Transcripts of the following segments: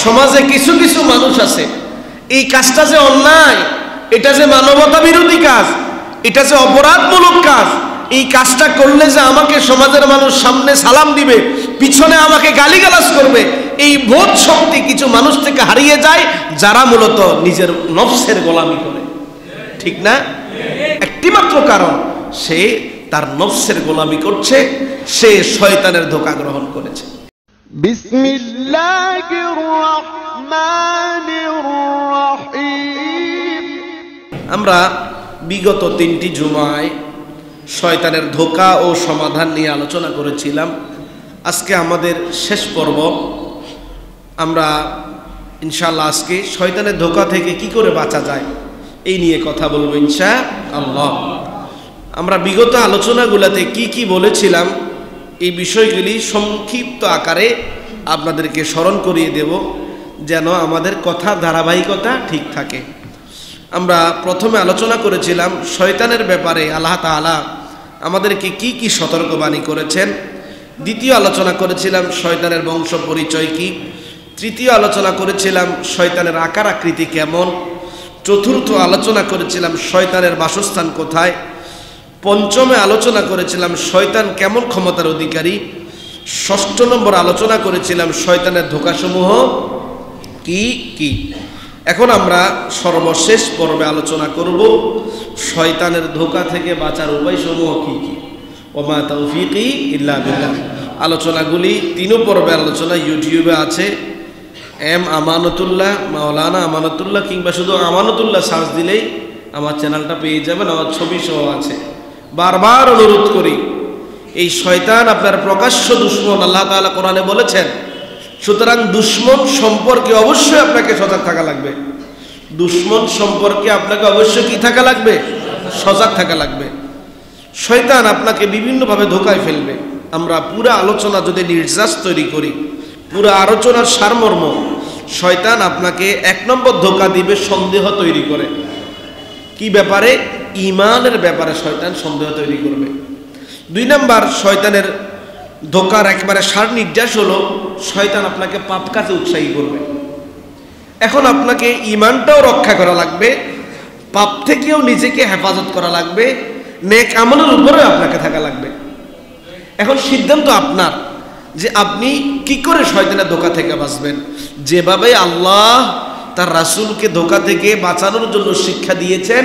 সমাজে কিছু কিছু মানুষ আছে, এই কাজটা যে অন্যায়, এটা যে মানবতা বিরোধী কাজ, এটা যে অপরাধমূলক কাজ, এই কাজটা করলে যে আমাকে সমাজের মানুষ সামনে সালাম দিবে, পিছনে আমাকে গালিগালাজ করবে, এই বোধ শক্তি কিছু মানুষ থেকে হারিয়ে যায়, যারা মূলত নিজের নফসের গোলামি করে। ঠিক না? একটি মাত্র কারণ, সে তার নফসের গোলামি করছে, সে শয়তানের ধোঁকা গ্রহণ করেছে। বিসমিল্লাহির রহমানির রহিম। আমরা বিগত 3টি জুমায় শয়তানের ধোঁকা ও সমাধান নিয়ে আলোচনা করেছিলাম। আজকে আমাদের শেষ পর্ব। আমরা ইনশাআল্লাহ আজকে শয়তানের ধোঁকা থেকে কি করে বাঁচা যায় এই নিয়ে কথা বলবো ইনশাআল্লাহ। আমরা বিগত আলোচনাগুলোতে কি কি বলেছিলাম এই বিষয়গুলি সংক্ষিপ্ত আকারে আপনাদেরকে স্মরণ করিয়ে দেব, যেন আমাদের কথা ধারাবাহিকতা ঠিক থাকে। আমরা প্রথমে আলোচনা করেছিলাম শয়তানের ব্যাপারে আল্লাহ তাআলা আমাদেরকে কি কি সতর্কবাণী করেছেন। দ্বিতীয় আলোচনা করেছিলাম শয়তানের বংশ পরিচয় কি। তৃতীয় আলোচনা করেছিলাম শয়তানের আকার আকৃতি কেমন। চতুর্থ আলোচনা করেছিলাম শয়তানের বাসস্থান কোথায়। পঞ্চমে আলোচনা করেছিলাম শয়তান কেমন ক্ষমতার অধিকারী। ষষ্ঠ নম্বর আলোচনা করেছিলাম শয়তানের ধোঁকাসমূহ কি কি। এখন আমরা সর্বশেষ পর্বে আলোচনা করব শয়তানের ধোঁকা থেকে বাঁচার উপায়সমূহ কি কি। ওমা তাওফীকি ইল্লা বিল্লাহ। আলোচনাগুলি 3 পর্বের আলোচনা ইউটিউবে আছে। আমানতুল্লাহ, মাওলানা আমানতুল্লাহ কিংবা শুধু আমানতুল্লাহ সার্চ দিলেই আমার চ্যানেলটা পেয়ে যাবেন, আমার ছবি সহ আছে। বারবার অনুরোধ করি, এই শয়তান আপনার প্রকাশ্য দুশমন, আল্লাহ তাআলা কোরআনে বলেছেন। সুতরাং দুশমন সম্পর্কে অবশ্যই আপনাকে সজাগ থাকা লাগবে। দুশমন সম্পর্কে আপনাকে অবশ্যই কি থাকা লাগবে? সজাগ থাকা লাগবে। শয়তান আপনাকে বিভিন্নভাবে ধোঁকায় ফেলবে। আমরা পুরো আলোচনা যদি নির্যাস তৈরি করি, পুরো আলোচনার সারমর্ম, শয়তান আপনাকে 1 নম্বর ধোঁকা দিবে সন্দেহ তৈরি করে। কি ব্যাপারে? ঈমানের ব্যাপারে শয়তান সন্দেহ তৈরি করবে। 2 নম্বর শয়তানের ধোঁকার একবারে সার নির্যাস হলো শয়তান আপনাকে পাপ কাজে উৎসাহী করবে। এখন আপনাকে ঈমানটাও রক্ষা করা লাগবে, পাপ থেকেও নিজেকে হেফাজত করা লাগবে, নেক আমলের উপরেও আপনাকে থাকা লাগবে। এখন সিদ্ধান্ত আপনার যে আপনি কি করে শয়তানের ধোঁকা থেকে বাঁচবেন। যেভাবে আল্লাহ তার রাসূলকে ধোঁকা থেকে বাঁচানোর জন্য শিক্ষা দিয়েছেন,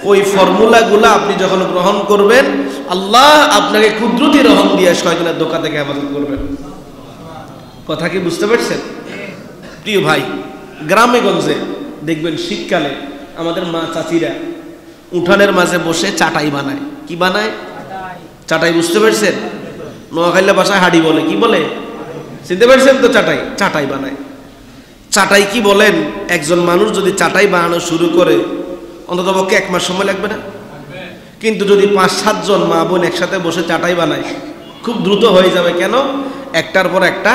ওই ফর্মুলাগুলো আপনি যখন গ্রহণ করবেন, আল্লাহ আপনাকে কুদরতি রহম দিয়ে শয়তানের ধোঁকা থেকে হেফাজত করবেন। কথা কি বুঝতে পারছেন? প্রিয় ভাই, গ্রামে গঞ্জে দেখবেন শীতকালে আমাদের মা চাচিরা উঠানের মাঝে বসে চাটাই বানায়। কি বানায়? চাটাই। বুঝতে পারছেন? নোয়াখালী ভাষায় হাড়ি বলে। কি বলে? চিনতে পারছেন তো? চাটাই। চাটাই বানায়। চাটাই কি বলেন? একজন মানুষ যদি চাটাই বানানো শুরু করে অন্তত পক্ষে 1 মাস সময় লাগবে না? কিন্তু যদি 5-7 জন মা বোন একসাথে বসে চাটাই বানায়, খুব দ্রুত হয়ে যাবে। কেন? একটার পর একটা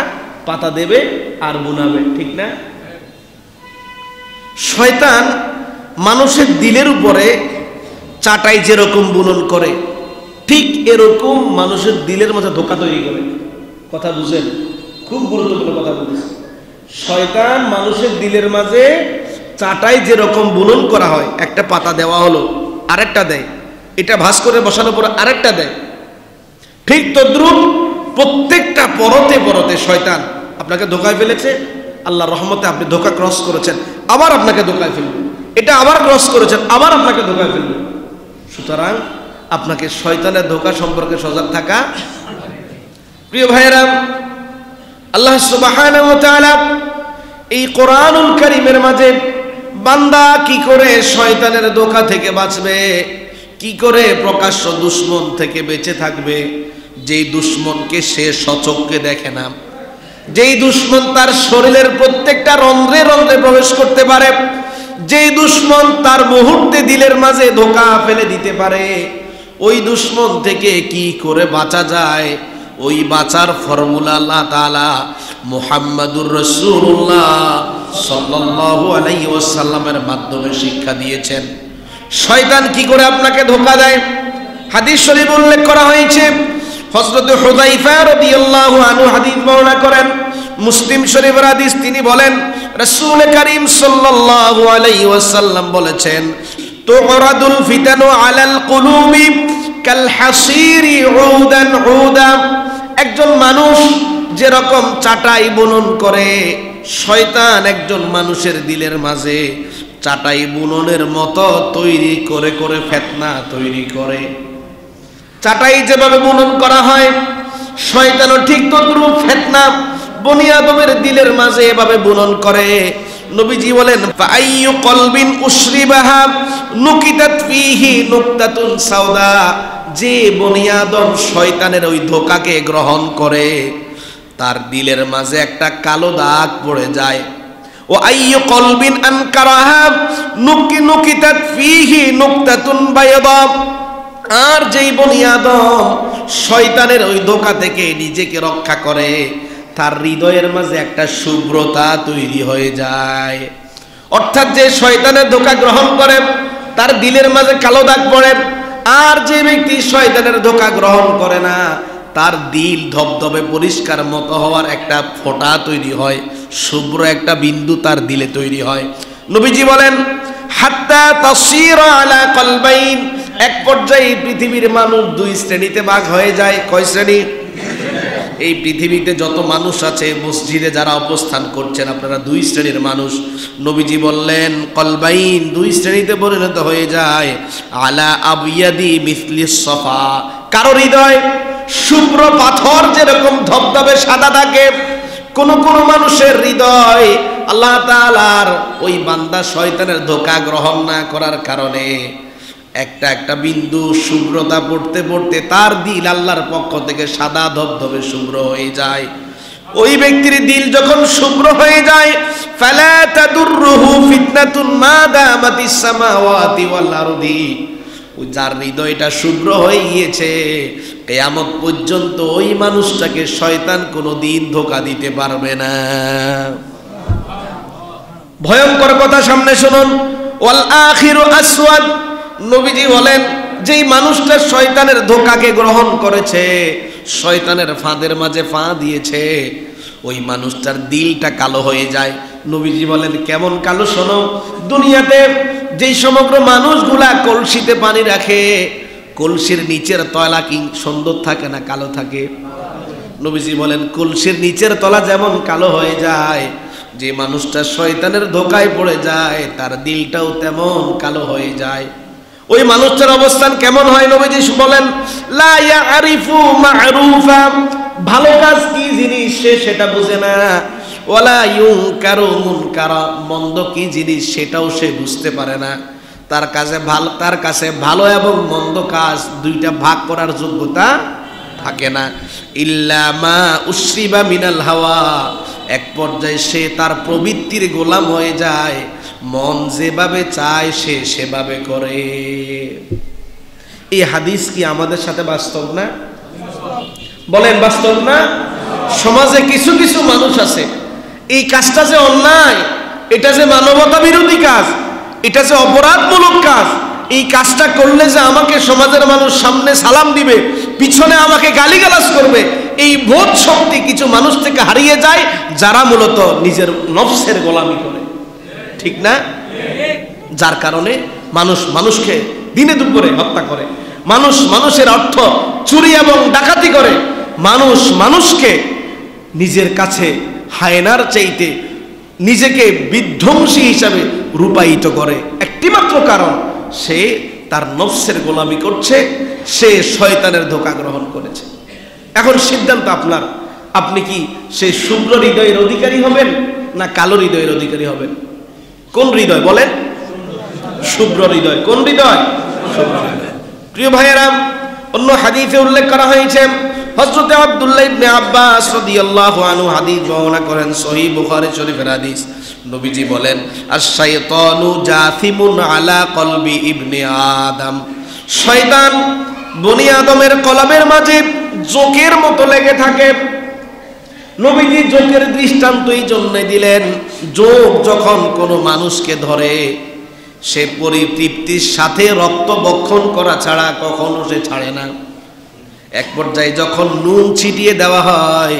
পাতা দেবে আর বুনাবে। ঠিক না? শয়তান মানুষের দিলের উপরে চাটাই যেরকম বুনন করে, ঠিক এরকম মানুষের দিলের মধ্যে ধোঁকা তৈরি করে। কথা বুঝেন? খুব গুরুত্বপূর্ণ কথা বলছি। শয়তান মানুষের দিলের মাঝে চাটাই যেরকম বুনন করা হয়, একটা পাতা দেওয়া হলো, আরেকটা দেয়, এটা ভাঁজ করে বসানোর পর আরেকটা দেয়, ঠিক তদ্রুপ প্রত্যেকটা পরতে পরতে শয়তান আপনাকে ধোঁকায় ফেলেছে। আল্লাহর রহমতে আপনি ধোঁকা ক্রস করেছেন, আবার আপনাকে ধোঁকায় ফেলবে। এটা আবার ক্রস করেছেন, আবার আপনাকে ধোঁকায় ফেলবে। সুতরাং আপনাকে শয়তানের ধোঁকা সম্পর্কে সজাগ থাকা। প্রিয় ভাইয়েরা, আল্লাহ সুবহানাহু ওয়া তাআলা এই কোরআনুল কারীমের মাঝে বান্দা কি করে শয়তানের ধোঁকা থেকে বাঁচবে, কি করে প্রকাশ্য দুশমন থেকে বেঁচে থাকবে, যেই দুশমনকে সে সচক্ষে দেখে না, যেই দুশমন তার শরীরের প্রত্যেকটা রন্ধ্রে রন্ধ্রে প্রবেশ করতে পারে, যেই দুশমন তার মুহূর্তে দিলের মাঝে ধোঁকা ফেলে দিতে পারে, ওই দুশমন থেকে কি করে বাঁচা যায়, ওই বাঁচার ফর্মুলা আল্লাহ তাআলা মুহাম্মাদুর রাসূলুল্লাহ সাল্লাল্লাহু আলাইহি ওয়াসাল্লামের মাধ্যমে শিক্ষা দিয়েছেন। শয়তান কি করে আপনাকে ধোঁকা দেয়, হাদিস শরীফ উল্লেখ করা হয়েছে। হযরত হুযায়ফা রাদিয়াল্লাহু আনহু হাদিস বর্ণনা করেন, মুসলিম শরীফের হাদিস, তিনি বলেন রাসূল করিম সাল্লাল্লাহু আলাইহি ওয়াসাল্লাম বলেছেন, তুরাদুল ফিতানু আলাল কুলুবি কাল হাসিরি উদান উদা। একজন মানুষ যেরকম চাটাই বুনন করে, শয়তান একজন মানুষের দিলের মাঝে চাটাই বুননের মতো তৈরি করে করে ফিতনা তৈরি করে। চাটাই যেভাবে বুনন করা হয়, শয়তানও ঠিক তদ্রূপ ফিতনা বনি আদমের দিলের মাঝে এভাবে বুনন করে। নবীজি বলেন, ফাআইয়ু কলবিন উশরিবাহা নুকিতাত ফীহি নুকতাতুন সাওদা। যে বনি আদম শয়তানের ওই ধোঁকাকে গ্রহণ করে, তার দিলের মাঝে একটা কালো দাগ পড়ে যায়। ও আইয়ু কলবিন আনকারাহা নুকিতাত ফীহি নুকতাতুন বায়দা। আর যেই বনি আদম শয়তানের ওই ধোঁকা থেকে নিজেকে রক্ষা করে, তার হৃদয়ের মাঝে একটা শুভ্রতা তৈরি হয়ে যায়। অর্থাৎ যে শয়তানের ধোঁকা গ্রহণ করে, তার দিলের মাঝে কালো দাগ পড়ে। আর যে ব্যক্তি শয়তানের ধোঁকা গ্রহণ করে না, তার দিল ধবধবে পরিষ্কার মতো হওয়ার একটা ফোঁটা তৈরি হয়, শুভ্র একটা বিন্দু তার দিলে তৈরি হয়। নবীজি বলেন, হাত্তা তাসীরা আলা কলবাইন। এক পর্যায়ে পৃথিবীর মানুষ দুই শ্রেণীতে ভাগ হয়ে যায়। কয় শ্রেণী? এই পৃথিবীতে যত মানুষ আছে, মসজিদে যারা অবস্থান করছেন, আপনারা দুই শ্রেণীর মানুষ। নবীজি বললেন, কলবাইন, দুই শ্রেণীতে পরিণত হয়ে যায়। আলা আবিয়াদি মিসলিস সফা। কারো হৃদয় শুভ্র পাথর যেরকম ধবধবে সাদা থাকে, কোন কোন মানুষের হৃদয় আল্লাহ তাআলার ওই বান্দা শয়তানের ধোঁকা গ্রহণ না করার কারণে একটা একটা বিন্দু শুভ্রতা পড়তে পড়তে তার দিল আল্লাহর পক্ষ থেকে সাদা ধবধবে শুভ্র হয়ে যায়। ওই ব্যক্তির দিল যখন শুভ্র হয়ে যায়, ফালা তাদুররুহু ফিতনাতুন মা দামাতিস সামাওয়াতি ওয়াল আরদি। ওই যার হৃদয়টা শুভ্র হয়ে গিয়েছে, কিয়ামত পর্যন্ত ওই মানুষটাকে শয়তান কোনোদিন ধোঁকা দিতে পারবে না। ভয়ঙ্কর কথা সামনে শুনুন। ওয়াল আখিরু আসওয়াদ। নবীজি বলেন, যেই মানুষটা শয়তানের ধোঁকাকে গ্রহণ করেছে, শয়তানের ফাঁদের মাঝে ফা দিয়েছে, ওই মানুষটার দিলটা কালো হয়ে যায়। নবীজি বলেন, কেমন কালো? শোনো, দুনিয়াতে যেই সমগ্র মানুষগুলা কলসিতে পানি রাখে, কলসির নিচের তলা কি সুন্দর থাকে না কালো থাকে? নবীজি বলেন, কলসির নিচের তলা যেমন কালো হয়ে যায়, যে মানুষটা শয়তানের ধোঁকায় পড়ে যায়, তার দিলটাও তেমন কালো হয়ে যায়। ওই মানুষটার অবস্থান কেমন হয়? নবীজি বলেন, লা ইয়ারিফু মা'রুফা। ভালো কাজ কি জিনিস সে সেটা বুঝে না। ওয়ালা ইউনকারু মুনকারা। মন্দ কি জিনিস সেটাও সে বুঝতে পারে না। তার কাছে ভালো এবং মন্দ কাজ দুইটা ভাগ করার যোগ্যতা থাকে না। ইল্লা মা উশরিবা মিনাল হাওয়া। এক পর্যায়ে সে তার প্রবৃত্তির গোলাম হয়ে যায়, মন যেভাবে চায় সে সেভাবে করে। এই হাদিস কি আমাদের সাথে বাস্তব না? বলেন, বাস্তব না? সমাজে কিছু কিছু মানুষ আছে, এই কাজটা যে অন্যায়, এটা যে মানবতা বিরোধী কাজ, এটা যে অপরাধমূলক কাজ, এই কাজটা করলে যে আমাকে সমাজের মানুষ সামনে সালাম দিবে, পিছনে আমাকে গালিগালাজ করবে, এই বোধ শক্তি কিছু মানুষ থেকে হারিয়ে যায়, যারা মূলত নিজের নফসের গোলামি করে। ঠিক না? যার কারণে মানুষ মানুষকে দিনে দুপুরে হত্যা করে, মানুষ মানুষের অর্থ চুরি এবং ডাকাতি করে, মানুষ মানুষকে নিজের কাছে হায়নার চাইতে নিজেকে বিধ্বংসী হিসাবে রূপায়িত করে। একটি মাত্র কারণ, সে তার নফসের গোলামি করছে, সে শয়তানের ধোঁকা গ্রহণ করেছে। এখন সিদ্ধান্ত আপনার, আপনি কি সেই শুভ্র হৃদয়ের অধিকারী হবেন না কালো হৃদয়ের অধিকারী হবেন? কোন হৃদয় বলেন? শুভ্র হৃদয়। কোন হৃদয়? শুভ্র হৃদয়। প্রিয় ভাইয়েরা, অন্য হাদিসে উল্লেখ করা হয়েছে, হযরত আব্দুল্লাহ ইবনে আব্বাস রাদিয়াল্লাহু আনহু হাদিস বর্ণনা করেন, সহিহ বুখারী শরীফের হাদিস। নবীজি বলেন, আশ-শাইতানু জাসিমুন আলা কলবি ইবনে আদম। শয়তান বনি আদমের কলবের মাঝে জোকের মতো লেগে থাকে। নবীজি জোকের দৃষ্টান্ত এই জন্য দিলেন, জোক যখন কোনো মানুষকে ধরে, সে পরিতৃপ্তির সাথে রক্ত বক্ষণ করা ছাড়া কখনো সে ছাড়ে না। এক পর্যায়ে যখন নুন ছিটিয়ে দেওয়া হয়,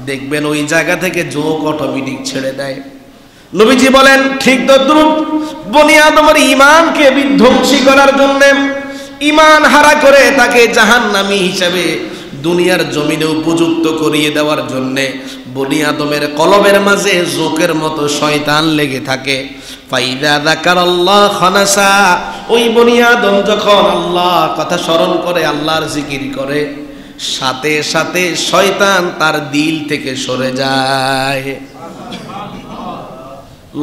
দেখবেন ওই জায়গা থেকে যোগ অটোমেটিক ছেড়ে দেয়। নবীজি বলেন ঠিক তদ্রুপ বনি আদমের ঈমানকে বিধ্বংসী করার জন্য, ঈমান হারা করে তাকে জাহান্নামী হিসেবে দুনিয়ার জমিনে উপযুক্ত করিয়ে দেওয়ার জন্য বনি আদমের কলবের মাঝে জোকের মতো শয়তান লেগে থাকে। ফাইদা যাকারাল্লাহ খানাসা, ওই বনি আদম যখন আল্লাহ কথা স্মরণ করে, আল্লাহর জিকির করে, সাথে সাথে শয়তান তার দিল থেকে সরে যায়।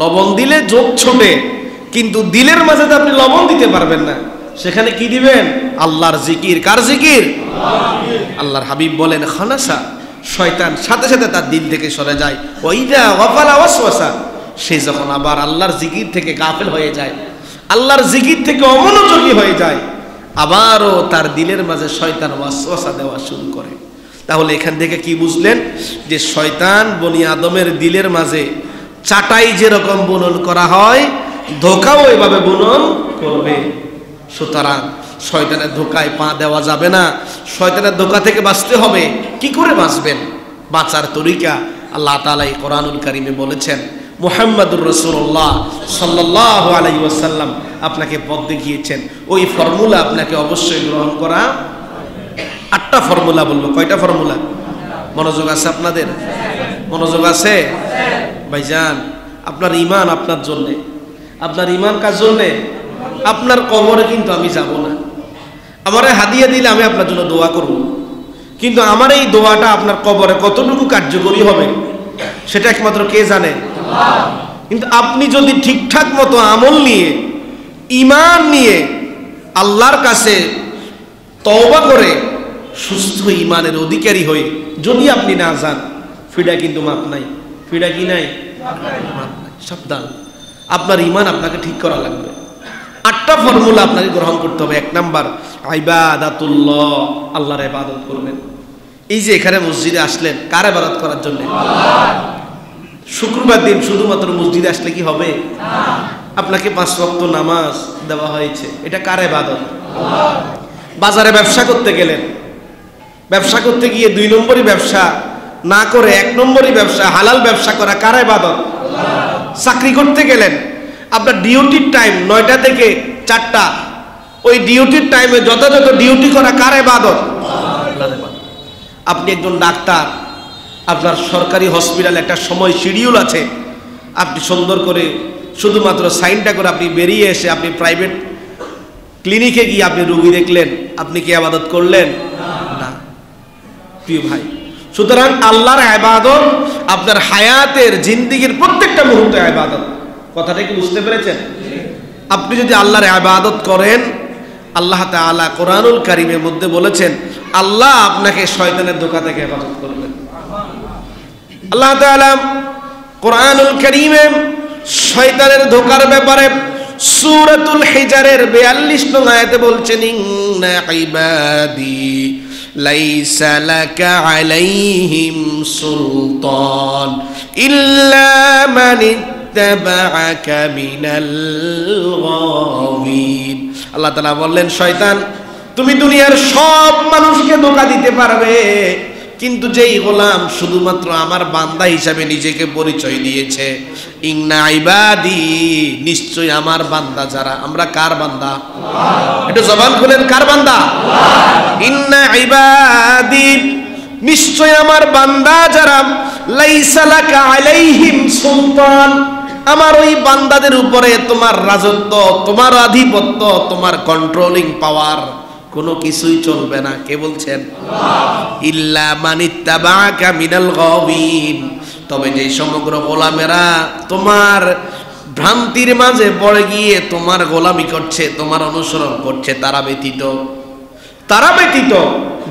লবণ দিলে যোগ ছোটে, কিন্তু দিলের মাঝে তো আপনি লবণ দিতে পারবেন না, সেখানে কি দিবেন? আল্লাহর জিকির। কার জিকির? আল্লাহর হাবিব বলেন খানাসা, শয়তান সাথে সাথে তার দিল থেকে সরে যায়। ওয়াইদা ওয়াফালা ওয়াসওয়াসা, সে যখন আবার আল্লাহর জিকির থেকে গাফেল হয়ে যায়, আল্লাহর জিকির থেকে অমনোযোগী হয়ে যায়, আবারও তার দিলের মাঝে শয়তান ওয়াসওয়াসা দেওয়া শুরু করে। তাহলে এখান থেকে কি বুঝলেন? যে শয়তান বনি আদমের দিলের মাঝে চাটাই যেরকম বুনন করা হয়, ধোঁকাও এভাবে বুনন করবে। সুতরাং শয়তানের ধোঁকায় পা দেওয়া যাবে না। শয়তানের ধোঁকা থেকে বাঁচতে হবে। কি করে বাঁচবেন? বাঁচার তরিকা আল্লাহ তাআলা এই কোরআনুল কারীমে বলেছেন। মুহাম্মাদুর রাসূলুল্লাহ সাল্লাল্লাহু আলাইহি ওয়াসাল্লাম আপনাকে পথ দেখিয়েছেন। ওই ফর্মুলা আপনাকে অবশ্যই গ্রহণ করা। 8টা ফর্মুলা বলবো। কয়টা ফর্মুলা? মনোযোগ আছে আপনাদের? মনোযোগ আছে? ভাইজান, আপনার ঈমান আপনার জন্যে। আপনার ঈমান কার জন্যে? আপনার কবরে কিন্তু আমি যাব না। আমারে হাদিয়া দিলে আমি আপনার জন্য দোয়া করব, কিন্তু আমার এই দোয়াটা আপনার কবরে কতটুকু কার্যকরী হবে সেটা একমাত্র কে জানে? কিন্তু আপনি যদি ঠিকঠাক মতো আমল নিয়ে, ঈমান নিয়ে আল্লাহর কাছে তওবা করে সুস্থ ঈমানের অধিকারী হয়ে যদি আপনি না যান, ফিডা কিন্তু মাপ নাই। ফিডা কি নাই? মাপ নাই। সাবধান, আপনার ঈমান আপনাকে ঠিক করা লাগবে। 8টা ফর্মুলা আপনাকে গ্রহণ করতে হবে। 1 নাম্বার ইবাদাতুল্লাহ, আল্লাহর ইবাদত করবেন। এই যে এখানে মসজিদে আসলেন, কার ইবাদত করার জন্য? শুক্রবার দিন শুধুমাত্র মসজিদে আসলে কি হবে? আপনাকে 5 ওয়াক্ত নামাজ দেওয়া হয়েছে, এটা কার ইবাদত? বাজারে ব্যবসা করতে গেলেন, ব্যবসা করতে গিয়ে 2 নম্বরই ব্যবসা না করে 1 নম্বরই ব্যবসা, হালাল ব্যবসা করা, কার ইবাদত? চাকরি করতে গেলেন, আপনার ডিউটির টাইম 9টা থেকে 4টা, ওই ডিউটির টাইমে যথাযথ ডিউটি করা, কার ইবাদত? আপনি একজন ডাক্তার, আপনার সরকারি হসপিটালে একটা সময় শিডিউল আছে, আপনি সুন্দর করে শুধুমাত্র সাইনটা করে আপনি বেরিয়ে এসে আপনি প্রাইভেট ক্লিনিকে গিয়ে আপনি রোগী দেখলেন, আপনি কি ইবাদত করলেন? না। প্রিয় ভাই, সুতরাং আল্লাহর ইবাদত আপনার হায়াতের জিন্দেগির প্রত্যেকটা মুহূর্তে ইবাদত। কথাটা কি বুঝতে পেরেছেন? আপনি যদি আল্লাহর ইবাদত করেন, আল্লাহ তাআলা কোরআনুল কারীমের মধ্যে বলেছেন আল্লাহ আপনাকে শয়তানের ধোঁকা থেকে হেফাজত করবেন। আল্লাহ তাআলা কোরআনুল কারীমে শয়তানের ধোঁকার ব্যাপারে সূরাতুল হিজরের 42 নং আয়াতে বলছেন ইন্না ইবাদি লাইসা লাকা আলাইহিম সুলতান ইল্লা মান ইত্তাবাআকা মিনাল গাওয়িন। আল্লাহ তাআলা বললেন, শয়তান তুমি দুনিয়ার সব মানুষকে ধোঁকা দিতে পারবে, কিন্তু যেই গোলাম শুধুমাত্র আমার বান্দা হিসাবে নিজেকে পরিচয় দিয়েছে, ইন্না ইবাদি, নিশ্চয় আমার বান্দা যারা, আমরা কার বান্দা? একটু জবান খুলেন, কার বান্দা? ইন্না ইবাদি, নিশ্চয় আমার বান্দা যারা, লাইসা লাকা আলাইহিম সুলতান, আমার ওই বান্দাদের উপরে তোমার রাজত্ব, তোমার আধিপত্য, তোমার কন্ট্রোলিং পাওয়ার কোনো কিছুই চলবে না। কে বলছেন? ইল্লা মানিত্তাবাকা মিনাল গাওয়িন, তবে যে সমগ্র গোলামেরা তোমার ভ্রান্তির মাঝে পড়ে গিয়ে তোমার গোলামি করছে, তোমার অনুসরণ করছে, তারা ব্যতীত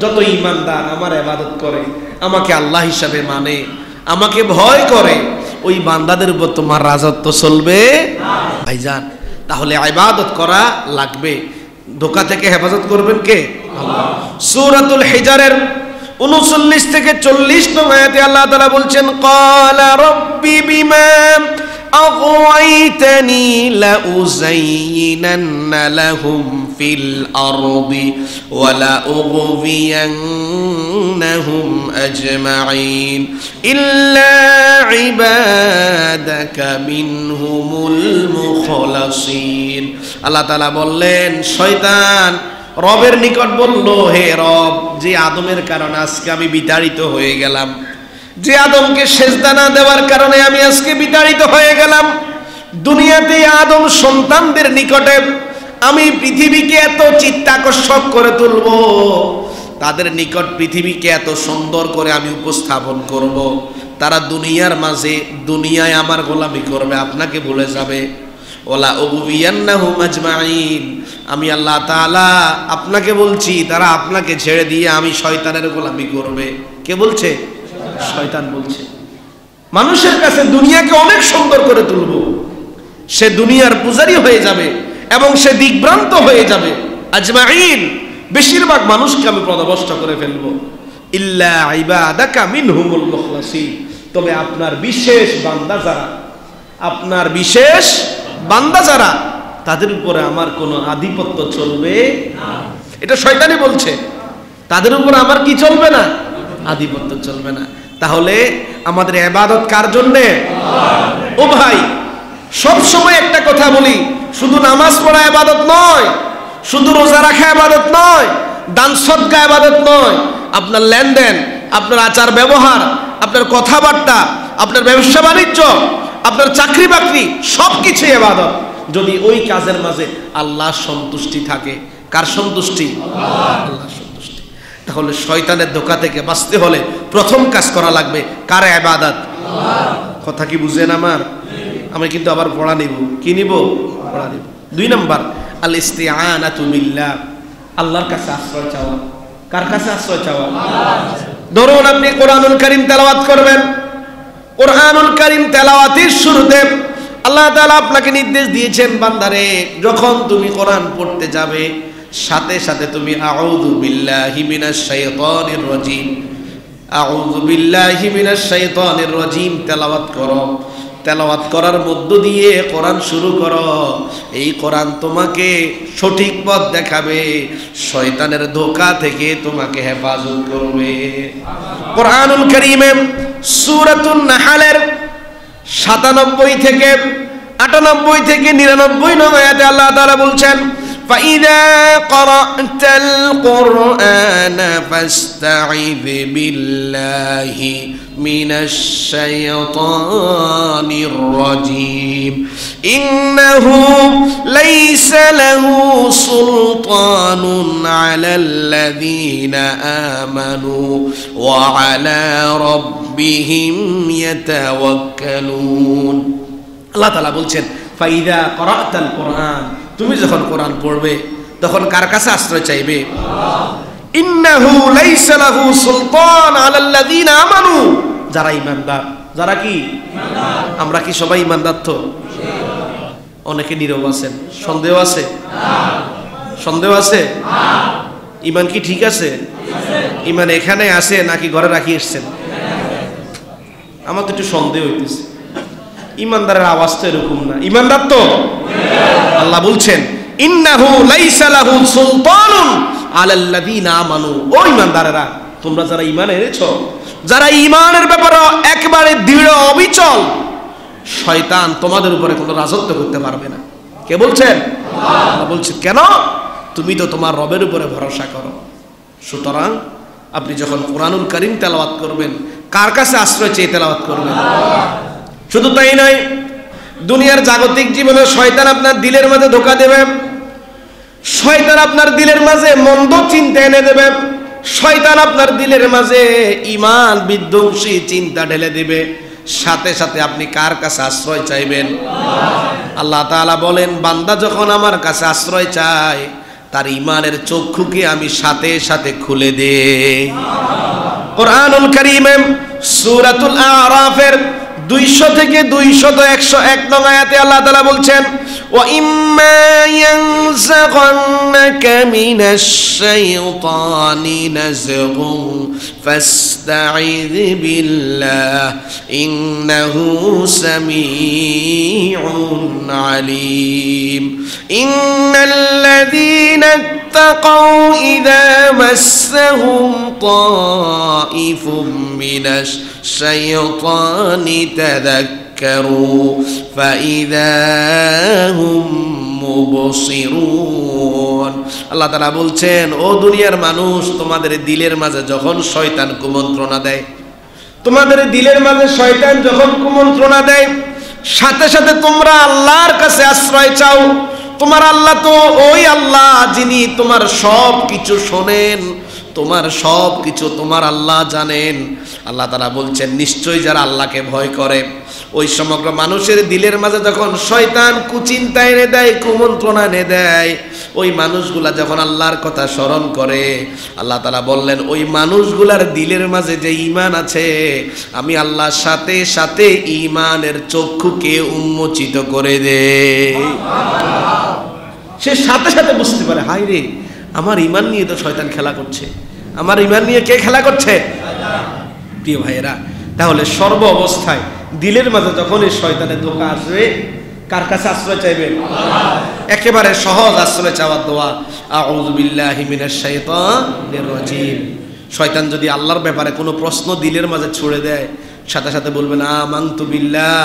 যত ঈমানদার আমার ইবাদত করে, আমাকে আল্লাহ হিসাবে মানে, আমাকে ভয় করে, ওই বান্দাদের উপর তোমার রাজত্ব চলবে ভাইজান। তাহলে ইবাদত করা লাগবে। ধোঁকা থেকে হেফাজত করবেন কে? আল্লাহ। সূরাতুল হিজরের 39 থেকে 40 নং আয়াতে আল্লাহ তাআলা বলছেন, ক্বালা রাব্বি বিমা أغويتني لأزينن لهم في الأرض ولأغوينهم أجمعين إلا عبادك منهم المخلصين আল্লাহ তাআলা বললেন শয়তান রবের নিকট বলল, হে রব, যে আদমের কারণে আজকে আমি বিতাড়িত হয়ে গেলাম, যে আদমকে সেজদা না দেওয়ার কারণে আমি আজকে বিতাড়িত হয়ে গেলাম, দুনিয়াতে আদম সন্তানদের নিকটে আমি পৃথিবীকে এত চিত্তাকর্ষক করে তুলব, তাদের নিকট পৃথিবীকে এত সুন্দর করে আমি উপস্থাপন করব, তারা দুনিয়ার মাঝে দুনিয়ায় আমার গোলামি করবে, আপনাকে ভুলে যাবে। ওলা উবিয়ান্নাহুম আজমাইন, আমি আল্লাহ তাআলা আপনাকে বলছি, তারা আপনাকে ছেড়ে দিয়ে আমি শয়তানের গোলামি করবে। কে বলছে? শয়তান বলছে। মানুষের কাছে দুনিয়াকে অনেক সুন্দর করে তুলব, সে দুনিয়ার পূজারী হয়ে যাবে এবং সে দিকভ্রান্ত হয়ে যাবে। আজমাইন, বেশিরভাগ মানুষকে আমি পদভ্রষ্ট করে ফেলব। ইল্লা ইবাদাকা মিনহুমুল মুখলাসিন, তবে আপনার বিশেষ বান্দা যারা, আপনার বিশেষ বান্দা যারা, তাদের উপরে আমার কোনো আধিপত্য চলবে না। এটা শয়তানি বলছে, তাদের উপরে আমার কি চলবে না? আধিপত্য চলবে না। তাহলে আমাদের ইবাদত কার জন্যে? ও ভাই, সব সময় একটা কথা বলি, শুধু নামাজ পড়া ইবাদত নয়, শুধু রোজা রাখা ইবাদত নয়, দান সদকা ইবাদত নয়, আপনার লেনদেন, আপনার আচার ব্যবহার, আপনার কথাবার্তা, আপনার ব্যবসা বাণিজ্য, আপনার চাকরি বাকরি, সবকিছু ইবাদত, যদি ওই কাজের মাঝে আল্লাহ সন্তুষ্টি থাকে। কার সন্তুষ্টি? আল্লাহ সন্তুষ্টি। তাহলে শয়তানের ধোঁকা থেকে বাঁচতে হলে প্রথম কাজ করা লাগবে কার? ইবাদত। কথা কি বুঝেন আমার? আমি কিন্তু আবার পড়া নিব। কি নিব? পড়া নিব। 2 নাম্বার, আল ইস্তিআনাতু বিল্লাহ, আল্লাহর কাছে আশ্রয় চাওয়া। কার কাছে আশ্রয় চাওয়া? ধরুন আপনি কোরআনুল কারীম তেলাওয়াত করবেন, কোরআনুল কারীম তেলাওয়াতের শুরুতে আল্লাহ তাআলা আপনাকে নির্দেশ দিয়েছেন, বান্দারে যখন তুমি কোরআন পড়তে যাবে সাথে সাথে তুমি আউযু বিল্লাহি মিনাশ শাইতানির রাজীম, আউযু বিল্লাহি মিনাশ শাইতানির রাজীম তেলাওয়াত করো। তেলাওয়াত করার মধ্য দিয়ে কোরআন শুরু করো। এই কোরআন তোমাকে সঠিক পথ দেখাবে, শয়তানের ধোঁকা থেকে তোমাকে হেফাজত করবে। কোরআনুল কারীমে সূরাতুন নাহলের 97 থেকে 98 থেকে 99 নং আয়াতে আল্লাহ তাআলা বলছেন, فَإِذَا قَرَأْتَ الْقُرْآنَ فَاسْتَعِذْ بِاللَّهِ مِنَ الشَّيْطَانِ الرَّجِيمِ إِنَّهُ لَيْسَ لَهُ سُلْطَانٌ عَلَى الَّذِينَ آمَنُوا وَعَلَى رَبِّهِمْ يَتَوَكَّلُونَ। আল্লাহ তাআলা বলছেন, ফাইদা করাতাল কোরআন, তুমি যখন কোরআন পড়বে তখন কার কাছে আশ্রয় চাইবে? ইন্নাহু লাইসা লাহু সুলতান আলাল্লাযিনা আমানু, যারা ঈমানদার। যারা কি ঈমানদার? আমরা কি সবাই ঈমানদার? তো অনেকে নীরব আছেন। সন্দেহ আছে? সন্দেহ আছে? ঈমান কি ঠিক আছে? ঈমান এখানে আছে নাকি ঘরে রাখি এসেছেন? আমার তো একটু সন্দেহ হইতেছে। ঈমানদারের আওয়াজ তো এরকম না। ঈমানদার তো? আল্লাহ বলছেন, ইন্নাহু লাইসা লাহু সুলতানুন আলাল্লাযিনা আমানু। ও ঈমানদারেরা, তোমরা যারা ঈমান এনেছো, যারা ঈমানের ব্যাপারে একেবারে দৃঢ় অবিচল, শয়তান তোমাদের উপরে কোনো রাজত্ব করতে পারবে না। কে বলছেন? আল্লাহ বলছেন। কেন? তুমি তো তোমার রবের উপরে ভরসা করো। সুতরাং আপনি যখন কোরআনুল কারীম তেলাওয়াত করবেন, কার কাছে আশ্রয় চেয়ে তেলাওয়াত করবেন? শুধু তাই নয়, দুনিয়ার জাগতিক জীবনে শয়তান আপনার দিলের মাঝে ধোঁকা দেবে, শয়তান আপনার দিলের মাঝে মন্দ চিন্তা এনে দেবে, শয়তান আপনার দিলের মাঝে ঈমান বিধ্বংসী চিন্তা ঢেলে দেবে। সাথে সাথে আপনি কার কাছে আশ্রয় চাইবেন? আল্লাহ তাআলা বলেন, বান্দা যখন আমার কাছে আশ্রয় চায় তার ঈমানের চক্ষুকে আমি সাথে সাথে খুলে দেই। কোরআনুল কারীমে সূরাতুল আরাফের 200 থেকে 101 নং আয়াতে আল্লাহ তাআলা বলছেন ওয়া ইম্মা ইয়ানযাগান্নাকা মিনাশ শাইতানি নাযগুন ফাসতাঈয বিল্লাহ ইন্নাহু সামিউন আলীম ইন্নাল্লাযীনা ইত্তাকাউ ইযা মাসসাহুম তাঈফুম মিনাশ শাইতানি তাযাক্কারু ফাইযা হুম মুবসিরুন। আল্লাহ তাআলা বলছেন, ও দুনিয়ার মানুষ, তোমাদের দিলের মাঝে যখন শয়তান কুমন্ত্রণা দেয়, তোমাদের দিলের মাঝে শয়তান যখন কুমন্ত্রণা দেয়, সাথে সাথে তোমরা আল্লাহর কাছে আশ্রয় চাও। তোমার আল্লাহ তো ওই আল্লাহ যিনি তোমার সব কিছু শোনেন, তোমার সব কিছু তোমার আল্লাহ জানেন। আল্লাহ তাআলা বলছেন, নিশ্চয়ই যারা আল্লাহকে ভয় করে, ওই সমগ্র মানুষের দিলের মাঝে যখন শয়তান কুচিন্তা এনে দেয়, কুমন্ত্রণা এনে দেয়, ওই মানুষগুলা যখন আল্লাহর কথা স্মরণ করে, আল্লাহ তাআলা বললেন ওই মানুষগুলার দিলের মাঝে যে ঈমান আছে, আমি আল্লাহর সাথে সাথে ঈমানের চক্ষুকে উন্মোচিত করে দেই। সে সাথে সাথে বুঝতে পারে, হায় রে, আমার ঈমান নিয়ে তো শয়তান খেলা করছে, আমার ঈমান নিয়ে কে খেলা করছে? প্রিয় ভাইয়েরা, তাহলে সর্ব অবস্থায় দিলের মাঝে যখন এই শয়তানের ধোঁকা আসবে, কার কাছে আশ্রয় চাইবেন? একেবারে সহজ আশ্রয় চাওয়ার দোয়া, আউযু বিল্লাহি মিনাশ শাইতানির রাজিম। শয়তান যদি আল্লাহর ব্যাপারে কোনো প্রশ্ন দিলের মাঝে ছুড়ে দেয়, সাথে সাথে বলবেন আমানতু বিল্লাহ,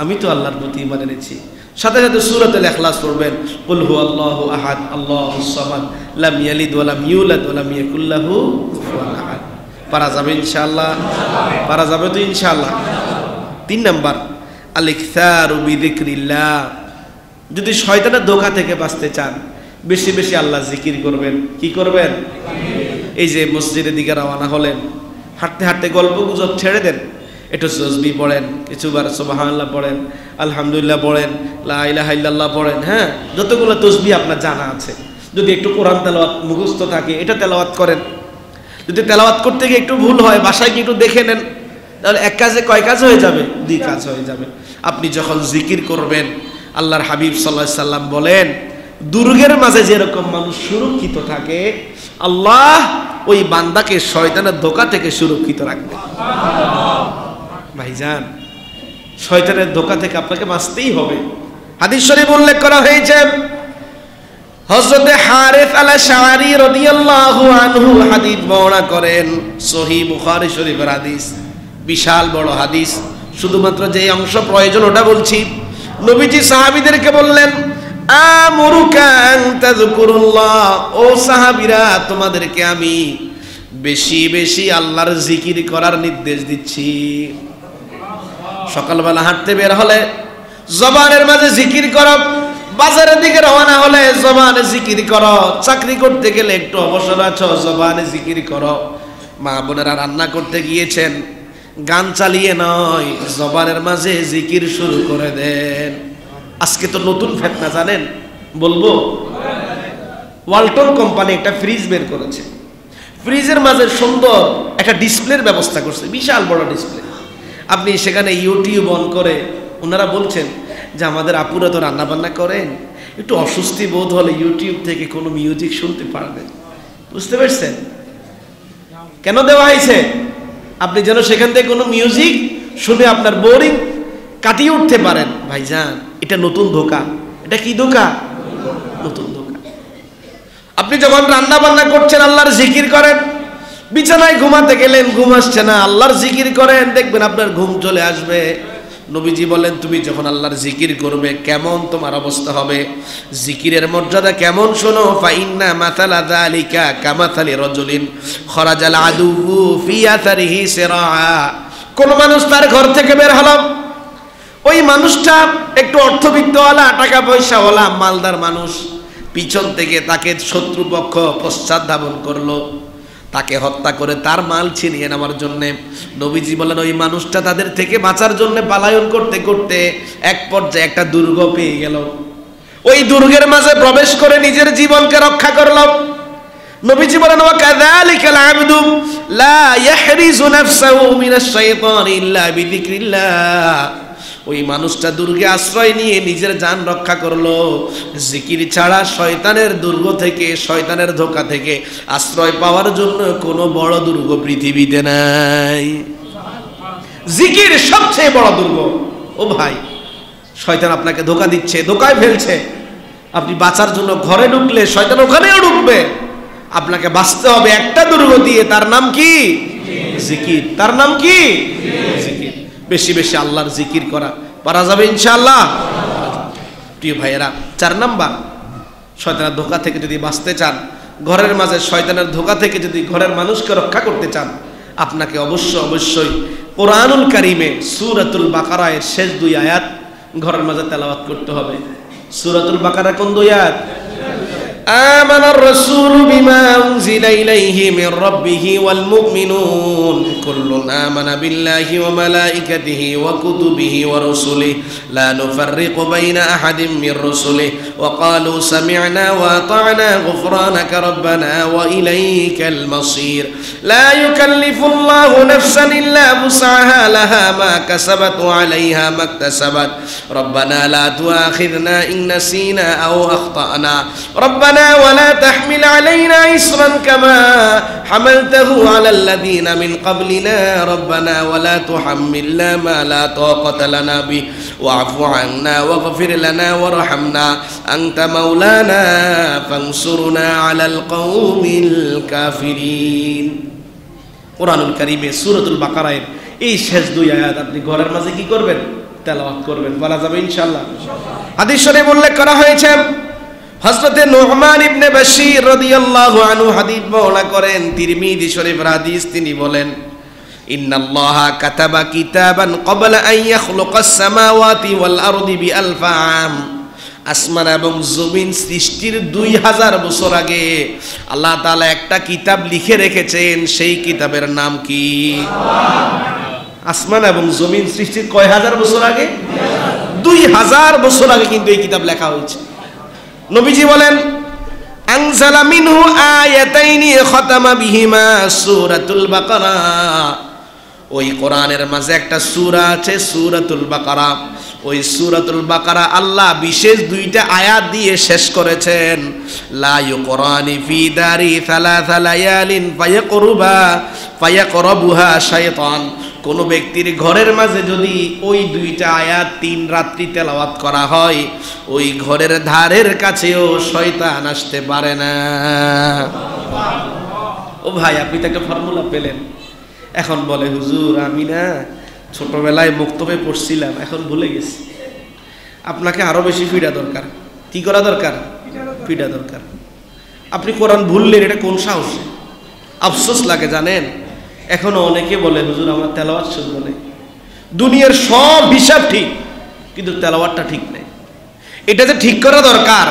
আমি তো আল্লাহর প্রতি ঈমান এনেছি। সাথে সাথে সূরাতুল ইখলাস পড়বেন, কুল হুয়াল্লাহু আহাদ আল্লাহুস সামাদ লাম ইয়ালিদ ওয়া লাম ইউলাদ ওয়া লাম ইয়াকুল লাহু কুফুয়ান আহাদ। পারা যাবে ইনশাআল্লাহ? পারা যাবে তো ইনশাআল্লাহ? 3 নাম্বার, আল-ইকসারু বিযিকরিল্লাহ। যদি শয়তানের ধোঁকা থেকে বাঁচতে চান, বেশি বেশি আল্লাহ জিকির করবেন। কি করবেন? এই যে মসজিদের দিকে রওনা হলেন, হাঁটতে হাঁটতে গল্প গুজব ছেড়ে দেন, একটু তাসবিহ পড়েন, কিছুবার সুবহানাল্লাহ পড়েন, আলহামদুলিল্লাহ পড়েন, লা ইলাহা ইল্লাল্লাহ পড়েন। হ্যাঁ, যতগুলো তাসবিহ আপনার জানা আছে, যদি একটু কোরআন তেলাওয়াত মুখস্থ থাকে, এটা তেলাওয়াত করেন। যদি তেলাওয়াত করতে গিয়ে একটু ভুল হয়, বাসায় গিয়ে একটু দেখে নেন, তাহলে এক কাজে কয় কাজ হয়ে যাবে? 2 কাজ হয়ে যাবে। আপনি যখন জিকির করবেন, আল্লাহর হাবিব সাল্লাল্লাহু আলাইহি সাল্লাম বলেন, দুর্গের মাঝে যেরকম মানুষ সুরক্ষিত থাকে, আল্লাহ ওই বান্দাকে শয়তানের ধোঁকা থেকে সুরক্ষিত রাখবে। ভাইজান, শয়তানের ধোঁকা থেকে আপনাকে বাঁচতেই হবে। হাদিস শরীফ উল্লেখ করা হয়েছে, হযরত হারিস আল-আশআরী রাদিয়াল্লাহু আনহু হাদিস বর্ণনা করেন, সহিহ বুখারী শরীফের হাদিস, বিশাল বড় হাদিস। শুধুমাত্র যে অংশ প্রয়োজন ওটা বলছি। নবীজি সাহাবীদেরকে বললেন, আমুরুকা আন তাযকুরুল্লাহ, ও সাহাবীরা, তোমাদেরকে আমি বেশি বেশি আল্লাহর জিকির করার নির্দেশ দিচ্ছি। সকালবেলা হাঁটতে বের হলে জবানের মাঝে জিকির করো, বাজারের দিকে রওনা হলে জবানে জিকির করো, চাকরি করতে গেলে একটু অবসর আছো, জবানে জিকির করো। মা বোনেরা রান্না করতে গিয়েছেন, গান চালিয়ে নয়, জবানের মাঝে জিকির শুরু করে দেন। আজকে তো নতুন ফেতনা জানেন, বলবো? ওয়ালটন কোম্পানি একটা ফ্রিজ বের করেছে। ফ্রিজের মাঝে সুন্দর একটা ডিসপ্লের ব্যবস্থা করছে, বিশাল বড় ডিসপ্লে। আপনি সেখানে ইউটিউব অন করে, ওনারা বলছেন যে আমাদের আপুরা তো রান্না বান্না করেন, একটু অস্বস্তি বোধ হলে ইউটিউব থেকে কোনো মিউজিক শুনতে পারবেন। বুঝতে পারছেন কেন দেওয়া হয়েছে? আপনি যেন সেখান থেকে কোনো মিউজিক শুনে আপনার বোরিং কাটিয়ে উঠতে পারেন। ভাইজান, এটা নতুন ধোঁকা। এটা কি ধোঁকা? নতুন ধোঁকা। আপনি যখন রান্না বান্না করছেন, আল্লাহর জিকির করেন। বিছানায় ঘুমাতে গেলেন, ঘুম আসছে না, আল্লাহর জিকির করেন, দেখবেন আপনার ঘুম চলে আসবে। নবীজি বলেন, তুমি যখন আল্লাহর জিকির করবে, কেমন তোমার অবস্থা হবে, জিকিরের মর্যাদা কেমন শোনো। ফাইন্না মাসালা যালিকা কামাসালি রাজুলিন খরাজাল আদুহু ফি আসারিহি সিরাআ। কোন মানুষ তার ঘর থেকে বের হলো, ওই মানুষটা একটু অর্থবিত্তওয়ালা, টাকা পয়সাওয়ালা, মালদার মানুষ, পিছন থেকে তাকে শত্রুপক্ষ পশ্চাৎ ধাবন করলো, তাকে হত্যা করে তার মাল ছিনিয়ে নেওয়ার জন্যে। নবীজি বলেন, ওই মানুষটা তাদের থেকে বাঁচার জন্য পালায়ন করতে করতে এক পর্যায়ে একটা দুর্গ পেয়ে গেল। ওই দুর্গের মাঝে প্রবেশ করে নিজের জীবনকে রক্ষা করল। নবীজি বলেন ওয়া কাযালিকাল আবদু লা ইয়াহরিজু নাফসাহু মিনাশ শাইতানি ইল্লা বিযিকরিল্লাহ। ওই মানুষটা দুর্গে আশ্রয় নিয়ে নিজের জান রক্ষা করলো, জিকির ছাড়া শয়তানের দুর্গ থেকে, শয়তানের ধোঁকা থেকে আশ্রয় পাওয়ার জন্য কোনো বড় দুর্গ পৃথিবীতে নাই। জিকির সবচেয়ে বড় দুর্গ। ও ভাই, শয়তান আপনাকে ধোঁকা দিচ্ছে, ধোঁকায় ফেলছে। আপনি বাঁচার জন্য ঘরে ঢুকলে শয়তান ওখানেও ঢুকবে। আপনাকে বাঁচতে হবে একটা দুর্গ দিয়ে, তার নাম কি? জিকির। তার নাম কি? জিকির। বেশি বেশি আল্লাহর জিকির করা পারা যাবে ইনশাআল্লাহ। প্রিয় ভাইয়েরা, 4 নাম্বার, শয়তানের ধোঁকা থেকে যদি বাঁচতে চান, ঘরের মাঝে শয়তানের ধোঁকা থেকে যদি ঘরের মানুষকে রক্ষা করতে চান, আপনাকে অবশ্যই কোরআনুল কারীমে সূরাতুল বাকারার শেষ 2 আয়াত ঘরের মাঝে তেলাওয়াত করতে হবে। সূরাতুল বাকারা কোন 2 আয়াত? আমানার রাসূলু বিমা উনজিলা ইলাইহি মির রাব্বিহি ওয়াল মুমিনুন কুল্লুন আমানা বিল্লাহি ওয়া মালাইকাতিহি ওয়া কুতুবিহি ওয়া রুসুলিহি লা নুফাররিকু বাইনা আহাদিম মির রুসুলিহি ওয়া ক্বালু সামি'না ওয়া আতা'না গুফরানাকা রাব্বানা ওয়া ইলাইকাল মাসীর লা ইউকাল্লিফুল্লাহু নাফসান ইল্লা বুসআহা লাহা মা কাসাবাত ওয়া আলাইহা মাকতাসাবাত রাব্বানা লা তুআখিযনা ইন নাসিনা আও আখতা'না রাব্বানা ولا تحمل علينا إصرا كما حملته على الذين من قبلنا ربنا ولا تحملنا ما لا طاقة لنا به واعف عنا واغفر لنا وارحمنا أنت مولانا فانصرنا على القوم الكافرين। কোরআনুল কারীমে সূরাতুল বাকারার এই শেষ 2 আয়াত আপনি ঘরের মাঝে কি করবেন? তেলাওয়াত করবেন। বলা যাবে ইনশাআল্লাহ। হাদিস শরীফে উল্লেখ করা হয়েছে, হযরতে নু'মান ইবনে বাশীর রাদিয়াল্লাহু আনহু হাদিস বর্ণনা করেন, তিরমিজি শরীফের হাদিস। তিনি বলেন, ইন্নাল্লাহা কাতাবা কিতাবান ক্বাবলা আন ইয়াখলুকাস সামাওয়াতি ওয়াল আরদি বিআলফ আম। আসমান এবং জমিন সৃষ্টির 2000 বছর আগে আল্লাহ তাআলা একটা কিতাব লিখে রেখেছেন। সেই কিতাবের নাম কি? আসমান এবং জমিন সৃষ্টির কয় হাজার বছর আগে? 2000 বছর আগে কিন্তু এই কিতাব লেখা হয়েছে। নবীজি বলেন, আনজালা মিনহু আয়াতাইনি খাতামা বিহিমা সূরাতুল বাকারা। ওই কোরআনের মাঝে একটা সূরা আছে সূরাতুল বাকারা। ওই সূরাতুল বাকারা আল্লাহ বিশেষ 2টা আয়াত দিয়ে শেষ করেছেন। লা ইউকরানি ফি দারি সালাসা লায়ালিন ফায়াকরাবুহা শাইতান। কোন ব্যক্তির ঘরের মাঝে যদি ওই 2টা আয়াত 3 রাত্রি তেলাওয়াত করা হয়, ওই ঘরের ধারের কাছেও শয়তান আসতে পারে না। ও ভাই, আপনি তো একটা ফর্মুলা পেলেন। এখন বলে, হুজুর আমি না ছোটবেলায় মুক্তবে পড়ছিলাম, এখন ভুলে গেছি। আপনাকে আরো বেশি ফিডা দরকার। কি করা দরকার? ফিডা দরকার। আপনি কোরআন ভুললেন, এটা কোন সাহসে? আফসোস লাগে জানেন, এখনো অনেকে বলে, হুজুর আমার তেলাওয়াত শুনবো না। দুনিয়ার সব হিসাব ঠিক, কিন্তু তেলাওয়াতটা ঠিক নেই। এটা যে ঠিক করা দরকার,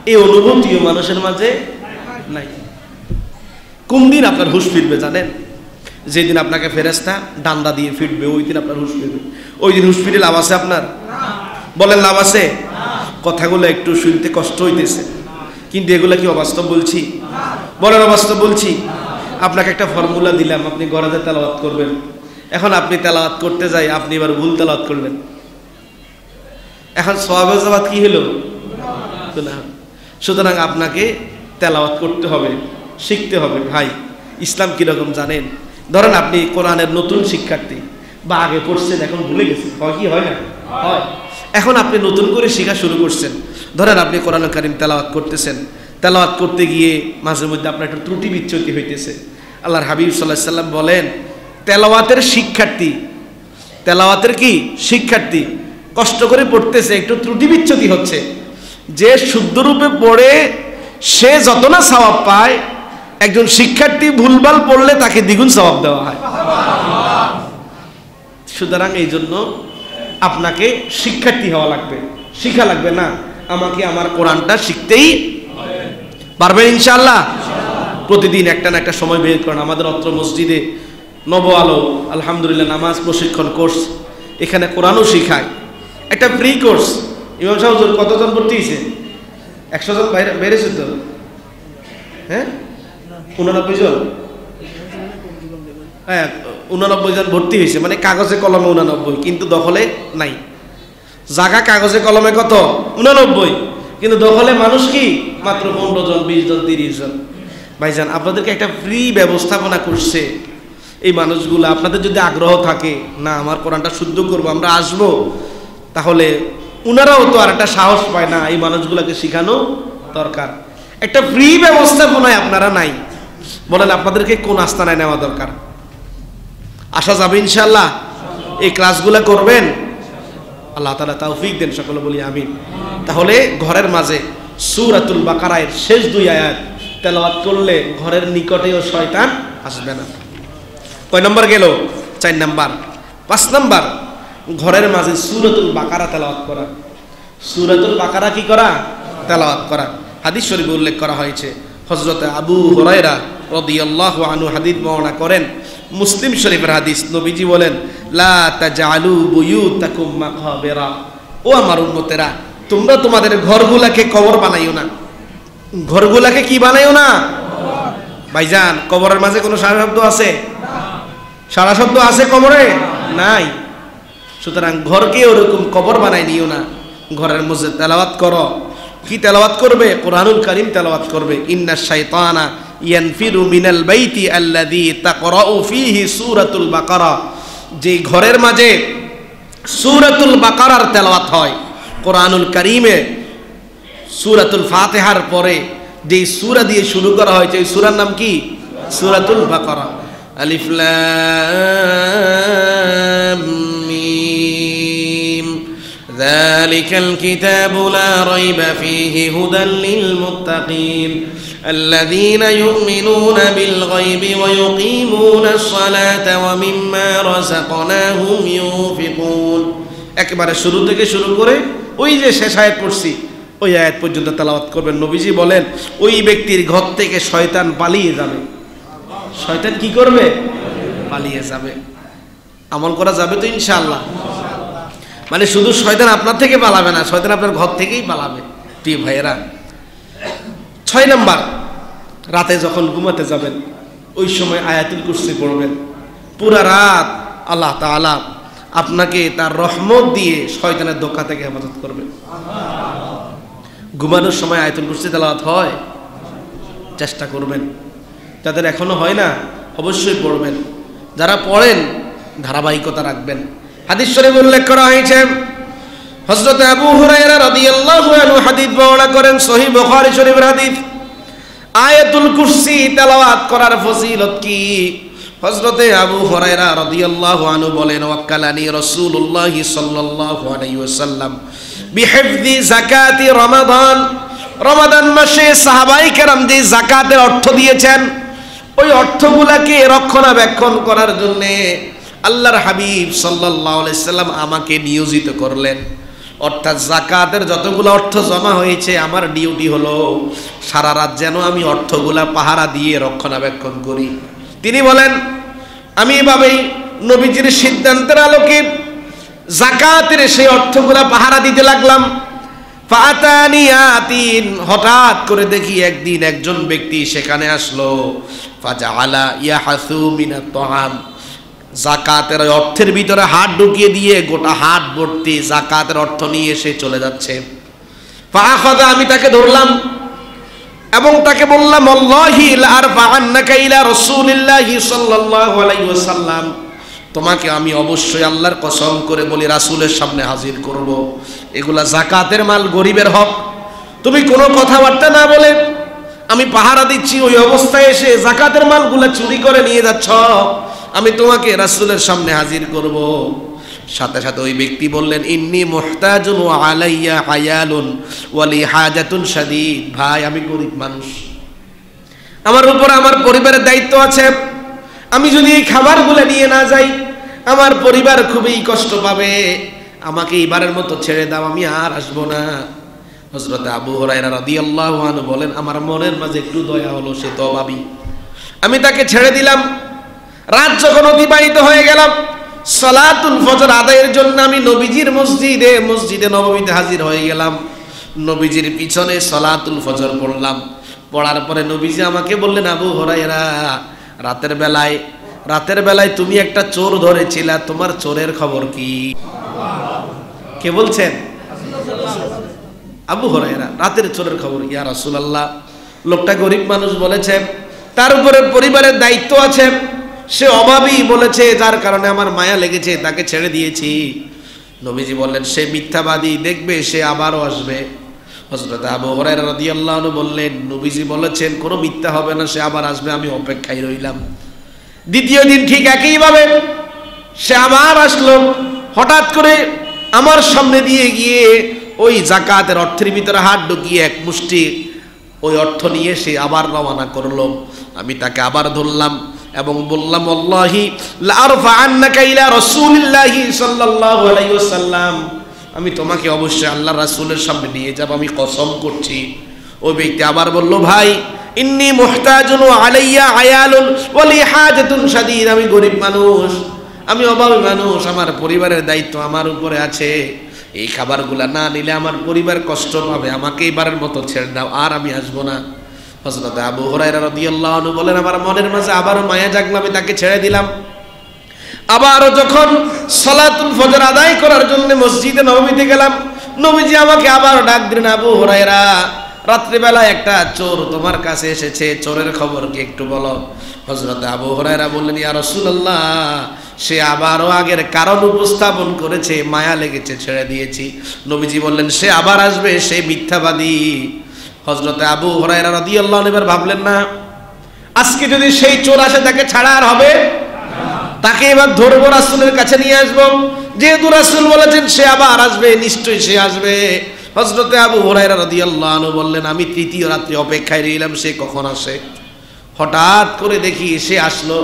এই অনুভূতিও মানুষের মাঝে নাই। কোন দিন আপনার হুঁশ ফিরবে জানেন? যেদিন আপনাকে ফেরেশতা ডান্ডা দিয়ে ফিরবে, ওই দিন আপনার হুঁশ ফিরবে। ওই দিন হুঁশ ফিরে লাভ আছে আপনার? বলেন লাভ আছে? কথাগুলো একটু শুনতে কষ্ট হইতেছে, কিন্তু এগুলো কি অবাস্তব বলছি? বলেন অবাস্তব বলছি? আপনাকে একটা ফর্মুলা দিলাম, আপনি ঘরে তেলাওয়াত করবেন। এখন আপনি তেলাওয়াত করতে যাই, আপনি এবার ভুল তেলাওয়াত করলেন। এখন সওয়াবের জবাব কি হলো? সুতরাং আপনাকে তেলাওয়াত করতে হবে, শিখতে হবে। ভাই, ইসলাম কিরকম জানেন? ধরেন আপনি কোরআনের নতুন শিক্ষার্থী, বা আগে পড়ছেন এখন ভুলে গেছেন, হয় কি হয় না? হয়। এখন আপনি নতুন করে শেখা শুরু করছেন। ধরেন আপনি কোরআনুল কারীম তেলাওয়াত করতেছেন, তেলাওয়াত করতে গিয়ে মাঝে মধ্যে আপনার একটা ত্রুটি বিচ্যুতি হইতেছে। আল্লাহর হাবিব সাল্লাল্লাহু আলাইহি সাল্লাম বলেন, তেলাওয়াতের শিক্ষার্থী, তেলাওয়াতের কি শিক্ষার্থী কষ্ট করে পড়তেছে, একটু ত্রুটি বিচ্যুতি হচ্ছে, যে শুদ্ধরূপে পড়ে সে যত না সওয়াব পায়, একজন শিক্ষার্থী ভুলভাল পড়লে তাকে দ্বিগুণ সওয়াব দেওয়া হয়। সুতরাং এই জন্য আপনাকে শিক্ষার্থী হওয়া লাগবে, শিখা লাগবে না, আমাকে আমার কোরআনটা শিখতেই পারবেন ইনশাআল্লাহ। প্রতিদিন একটা না একটা সময় বের করেন। আমাদের অত্র মসজিদে নব আলো আলহামদুলিল্লাহ নামাজ প্রশিক্ষণ কোর্স, এখানে কোরআনও শিখায়, একটা ফ্রি কোর্স। ইমাম সাহেব কতজন ভর্তি হয়েছে? 100 জন বেড়েছে তো, হ্যাঁ 89 জন, হ্যাঁ 89 জন ভর্তি হয়েছে, মানে কাগজে কলমে 89 কিন্তু দখলে নাই। জায়গা কাগজে কলমে কত 89, কিন্তু দখলে মানুষ কি মাত্র 15 জন, 20 জন, 30 জন। ভাইজান আপনাদেরকে একটা ফ্রি ব্যবস্থাপনা করছে, এই মানুষগুলো আপনাদের যদি আগ্রহ থাকে না আমার কোরআনটা শুদ্ধ করবো, আমরা আসবো, তাহলে উনারাও তো আর একটা সাহস পায় না, এই মানুষগুলোকে শেখানো দরকার। একটা ফ্রি ব্যবস্থাপনায় আপনারা নাই, বলেন আপনাদেরকে কোন আস্তানায় নেওয়া দরকার? আসা যাবে ইনশাআল্লাহ? এই ক্লাসগুলো করবেন, আল্লাহ তাআলা তৌফিক দেন, সকলে বলি আমিন। তাহলে ঘরের মাঝে সূরাতুল বাকারার শেষ 2 আয়াত তেলাওয়াত করলে ঘরের নিকটেও শয়তান আসবে না। কয় নম্বর গেল? 4 নম্বর। 5 নম্বর, ঘরের মাঝে সূরাতুল বাকারা তেলাওয়াত করা। সূরাতুল বাকারা কি করা? তেলাওয়াত করা। হাদিস শরীফে উল্লেখ করা হয়েছে, হযরত আবু হুরায়রা রাদিয়াল্লাহু আনহু হাদিস বর্ণনা করেন, মুসলিম শরীফের হাদিস, নবীজি বলেন, লা তাজআলু বুয়ুতাকুম মাকাবিরা, ও আমার উম্মতেরা, তোমরা তোমাদের ঘরগুলাকে কবর বানাইও না। ঘরগুলাকে কি বানাইও না? ভাইজান কবরের মাঝে কোনো সারা শব্দ আছে? সারা শব্দ আছে কবরে? নাই। সুতরাং ঘরকে ওরকম কবর বানাই নিও না, ঘরের মধ্যে তেলাওয়াত করো। কি তেলাওয়াত করবে? কোরআনুল কারীম তেলাওয়াত করবে। ইন্নাশ শাইতানা ইয়ানফিরু মিনাল বাইতি আল্লাযী তাকরাউ ফীহি সূরাতুল বাকারা, যে ঘরের মাঝে সূরাতুল বাকারার তেলাওয়াত হয়, কোরআনুল কারীমে সূরাতুল ফাতিহার পরে যে সূরা দিয়ে শুরু করা হয়েছে ওই সূরার নাম কি? সূরাতুল বাকারা। আলিফ লাম মিম যালিকাল কিতাবু লা রাইবা ফীহি হুদাল লিল মুত্তাকিন আল্লাযীনা ইউমিনুনা বিল গায়বি ওয়া ইউকিমুনাস সালাতা ওয়া মিম্মা রাযাকনাহুম ইউনফিকুন। একেবারে শুরু থেকে শুরু করে ওই যে শেষ আয়াত পড়ছি ওই আয়াত পর্যন্ত তেলাওয়াত করবেন। নবীজি বলেন ওই ব্যক্তির ঘর থেকে শয়তান পালিয়ে যাবে। শয়তান কি করবে? পালিয়ে যাবে। আমল করা যাবে তো ইনশাআল্লাহ? মানে শুধু শয়তান আপনার থেকে পালাবে না, শয়তান আপনার ঘর থেকেই পালাবে। প্রিয় ভাইয়েরা, 6 নম্বর, রাতে যখন ঘুমাতে যাবেন ওই সময় আয়াতুল কুরসি পড়বেন। পুরা রাত আল্লাহ তাআলা আপনাকে তার রহমত দিয়ে শয়তানের ধোঁকা থেকে হেফাজত করবেন। ঘুমানোর সময় আয়াতুল কুরসি তেলাওয়াত হয়? চেষ্টা করবেন। যাদের এখনো হয় না অবশ্যই পড়বেন। যারা পড়েন ধারাবাহিকতা রাখবেন। হাদিস শরীফে উল্লেখ করা হয়েছে, হযরত আবু হুরায়রা রাদিয়াল্লাহু আনহু হাদিস বর্ণনা করেন, সহিহ বুখারী শরীফের হাদিস, আয়াতুল কুরসি তেলাওয়াত করার ফজিলত কি? হযরত আবু হুরায়রা রাদিয়াল্লাহু আনহু বলেন, ওয়াক্কালানি রাসূলুল্লাহ সাল্লাল্লাহু আলাইহি ওয়াসাল্লাম বিহিফযি যাকাতি রমাদান। রমাদান মাসে সাহাবায়ে কেরাম যে যাকাতের অর্থ দিয়েছেন ওই অর্থগুলোকে রক্ষণাবেক্ষণ করার জন্য আল্লাহর হাবিব সাল্লাল্লাহু আলাইহি সাল্লাম আমাকে নিয়োজিত করলেন। অর্থাৎ যাকাতের যতগুলো অর্থ জমা হয়েছে আমার ডিউটি হলো সারা রাত যেন আমি অর্থগুলা পাহারা দিয়ে রক্ষণাবেক্ষণ করি। তিনি বলেন আমি এভাবেই নবীজির সিদ্ধান্তের আলোকে যাকাতের সেই অর্থগুলা পাহারা দিতে লাগলাম। ফাতানি আতিন, হঠাৎ করে দেখি একদিন একজন ব্যক্তি সেখানে আসলো। ফাজাআলা ইয়াহাসু মিনাত তাআম, যাকাতের অর্থের ভিতরে হাত ঢুকিয়ে দিয়ে গোটা হাত ভর্তি যাকাতের অর্থ নিয়ে এসে চলে যাচ্ছে। ফাআখাযা, আমি তাকে ধরলাম এবং তাকে বললাম, আল্লাহি লা আরফাআন্নাকা ইলা রাসূলিল্লাহি সাল্লাল্লাহু আলাইহি ওয়াসাল্লাম, তোমাকে আমি অবশ্যই আল্লাহর কসম করে বলি রাসূলের সামনে হাজির করব। এগুলা যাকাতের মাল, গরিবের হক। তুমি কোনো কথাবার্তা না বলে আমি পাহারা দিচ্ছি, ওই অবস্থায় এসে যাকাতের মালগুলা চুরি করে নিয়ে যাচ্ছ, আমি তোমাকে রাসূলের সামনে হাজির করব। সাথে সাথে ওই ব্যক্তি বললেন, ইন্নী মুহতাজুন ওয়া আলাইয়া হায়ালুন ওয়া লি হাজাতুন শাদীদ। ভাই আমি গরিব মানুষ, আমার উপর আমার পরিবারের দায়িত্ব আছে। আমি যদি এই খাবারগুলো নিয়ে না যাই আমার পরিবার খুবই কষ্ট পাবে। আমাকে এবারের মতো ছেড়ে দাও, আমি আর আসবো না। হযরত আবু হুরায়রা রাদিয়াল্লাহু আনহু বলেন, আমার মনের মাঝে একটু দয়া হলো, সে তো ভাবি। আমি তাকে ছেড়ে দিলাম। রাত যখন অতিবাহিত হয়ে গেল, সালাতুল ফজর আদায়ের জন্য আমি নবীজির মসজিদে নববীতে হাজির হয়ে গেলাম। নবীজির পিছনে সালাতুল ফজর পড়লাম। পড়ার পরে নবীজি আমাকে বললেন, আবু হুরায়রা, রাতের বেলায় তুমি একটা চোর ধরেছিলা, তোমার চোরের খবর কি? কে বলছেন? আবু হুরায়রা, রাতের চোরের খবর। ইয়া রাসূলুল্লাহ, লোকটা গরিব মানুষ বলেছে, তার উপরে পরিবারের দায়িত্ব আছে, সে অভাবী বলেছে, যার কারণে আমার মায়া লেগেছে, তাকে ছেড়ে দিয়েছি। নবীজি বললেন, সে মিথ্যাবাদী, দেখবে সে আবারও আসবে। হযরত আবু হুরায়রা রাদিয়াল্লাহু আনহু বললেন, নবীজি বলেছেন কোনো মিথ্যা হবে না, সে আবার আসবে, আমি অপেক্ষায় রইলাম। দ্বিতীয় দিন ঠিক একইভাবে সে আবার আসলো। হঠাৎ করে আমার সামনে দিয়ে গিয়ে ওই যাকাতের অর্থের ভিতরে হাত ঢুকিয়ে এক মুষ্টি ওই অর্থ নিয়ে সে আবার রওনা করলো। আমি তাকে আবার ধরলাম এবং বললাম, আল্লাহি লা আরফাআন্নাকা ইলা রাসূলিল্লাহি সাল্লাল্লাহু আলাইহি ওয়াসাল্লাম, আমি তোমাকে অবশ্যই আল্লাহর রাসূলের সামনে নিয়ে যাব, আমি কসম করছি। ওই ব্যক্তি আবার বলল, ভাই ইন্নী মুহতাজুন ওয়া আলাইয়া আয়ালুন ওয়া লি হাজাতুন শাদীদ, আমি গরিব মানুষ, আমি অভাবী মানুষ, আমার পরিবারের দায়িত্ব আমার উপরে আছে, এই খাবারগুলা না নিলে আমার পরিবার কষ্ট পাবে, আমাকে এবারের মতো ছেড়ে দাও, আর আমি আসবো না। হযরত আবু হুরায়রা রাদিয়াল্লাহু আনহু বলেন, আমার মনের মাঝে আবারও মায়া জাগলো, আমি তাকে ছেড়ে দিলাম। আবারও যখন সালাতুল ফজর আদায় করার জন্য মসজিদে নববীতে গেলাম, নবীজি আমাকে আবার ডাক দিলেন, আবু হুরায়রা, রাত্রিবেলা একটা চোর তোমার কাছে এসেছে, চোরের খবর কি একটু বলো। হযরত আবু হুরায়রা বললেন, ইয়া রাসূলুল্লাহ, সে আবারও আগের কারণ উপস্থাপন করেছে, মায়া লেগেছে, ছেড়ে দিয়েছি। নবীজি বললেন, সে আবার আসবে, সে মিথ্যাবাদী। হযরত আবু হুরায়রা রাদিয়াল্লাহু আনহু এবার ভাবলেন, না, আজকে যদি সেই চোর আসে তাকে ছাড়া আর হবে? তাকে এবার ধরবো, রাসূলের কাছে নিয়ে আসবো, যেহেতু রাসূল বলেছেন সে আবার আসবে, নিশ্চয়ই সে আসবে। হযরত আবু হুরায়রা রাদিয়াল্লাহু আনহু বললেন, আমি তৃতীয় রাত্রি অপেক্ষায় রইলাম, সে কখন আসে। হঠাৎ করে দেখি সে আসলো,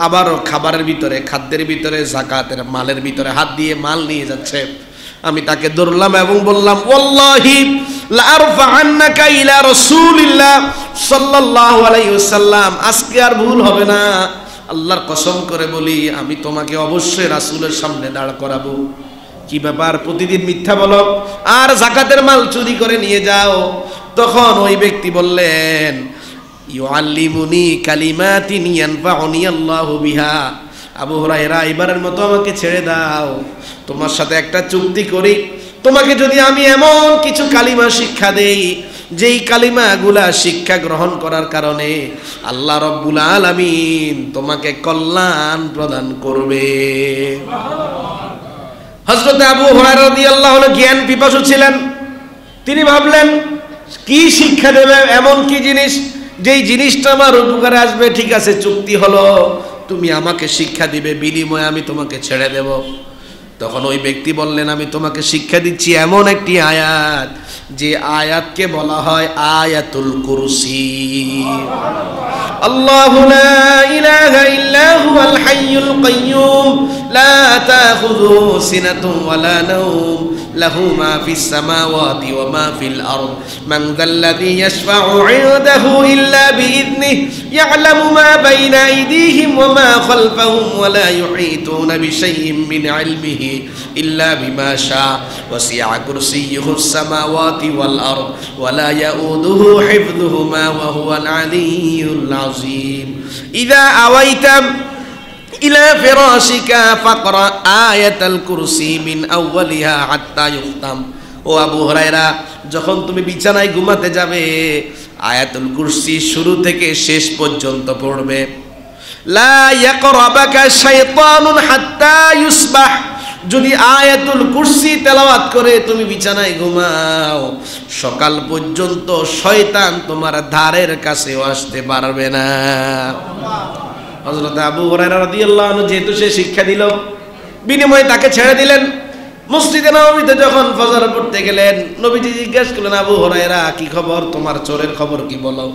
আবারও খাবারের ভিতরে, খাদ্যের ভিতরে, যাকাতের মালের ভিতরে হাত দিয়ে মাল নিয়ে যাচ্ছে। আমি তাকে ধরলাম এবং বললাম, ওয়াল্লাহি লা আরফাআন্নাকা ইলা রাসূলিল্লাহ সাল্লাল্লাহু আলাইহি ওয়াসাল্লাম, আজকে আর ভুল হবে না, আল্লাহর কসম করে বলি, আমি তোমাকে অবশ্যই রাসূলের সামনে দাঁড় করাবো। কি ব্যাপার, প্রতিদিন মিথ্যা বলো আর যাকাতের মাল চুরি করে নিয়ে যাও? তখন ওই ব্যক্তি বললেন, ইউআল্লিমুনি কালিমাতিন ইয়ানফাউনি আল্লাহু বিহা, আবু হুরায়রা, এবারের মতো আমাকে ছেড়ে দাও, তোমার সাথে একটা চুক্তি করি, তোমাকে যদি আমি এমন কিছু কালিমা শিক্ষা দেই, যেই কালিমাগুলা শিক্ষা গ্রহণ করার কারণে আল্লাহ রাব্বুল আলামিন তোমাকে কল্যাণ প্রদান করবে। হযরত আবু হুরায়রা রাদিয়াল্লাহু আনহু জ্ঞান পিপাসু ছিলেন, তিনি ভাবলেন কি শিক্ষা দেবে, এমন কি জিনিস যেই জিনিসটা আমার উপকারে আসবে। ঠিক আছে, চুক্তি হলো, তুমি আমাকে শিক্ষা দিবে, বিনিময়ে আমি তোমাকে ছেড়ে দেব। তখন ওই ব্যক্তি বললেন, আমি তোমাকে শিক্ষা দিচ্ছি এমন একটি আয়াত, যে আয়াতকে বলা হয় আয়াতুল কুরসি। আল্লাহু লা ইলাহা ইল্লা হুয়াল হাইয়ুল কাইয়্যুম লা তাখুযুহু সিনাতুন ওয়ালা নাওম লাহু মা ফিস সামাওয়াতি ওয়া মা ফিল আরদ মান যাল্লাযী ইয়াশফা'ু 'ইনদাহু ইল্লা বিইذনিহি ইয়া'লামু মা বাইনা আইদিহিম ওয়া মা খালফাহুম ওয়া লা ইউহীতুনা বিশাইইন মিন 'ইলমিহি ইল্লা বিমা শা'a ওয়াসি'a কুরসিয়্যুহুস সামাওয়াতি ওয়াল আরদ ওয়া লা ইয়াউদুহু হিফযুহুমা ওয়া হুয়াল 'আলিয়্যুল 'আযীম। ইযা আওয়াইতা ইলা ফিরাশিকা ফাকরা আয়াতাল কুরসি মিন আউয়ালিহা হাত্তা ইখতাম। ও আবু হুরায়রা, যখন তুমি বিছানায় ঘুমাতে যাবে, আয়াতুল কুরসি শুরু থেকে শেষ পর্যন্ত পড়বে। লা ইয়াকরাবাকা শাইতানুন হাত্তা ইউসবাহ, যদি আয়াতুল কুরসি তেলাওয়াত করে তুমি বিছানায় ঘুমাও, সকাল পর্যন্ত শয়তান তোমার ধারের কাছেও আসতে পারবে না। হযরত আবু হুরায়রা রাদিয়াল্লাহু আনহু যেহেতু সে শিক্ষা দিল, বিনিময়ে তাকে ছেড়ে দিলেন। মসজিদে নববীতে যখন ফজর পড়তে গেলেন, নবীজি জিজ্ঞেস করলেন, আবু হুরায়রা, কি খবর, তোমার চোরের খবর কি বলো।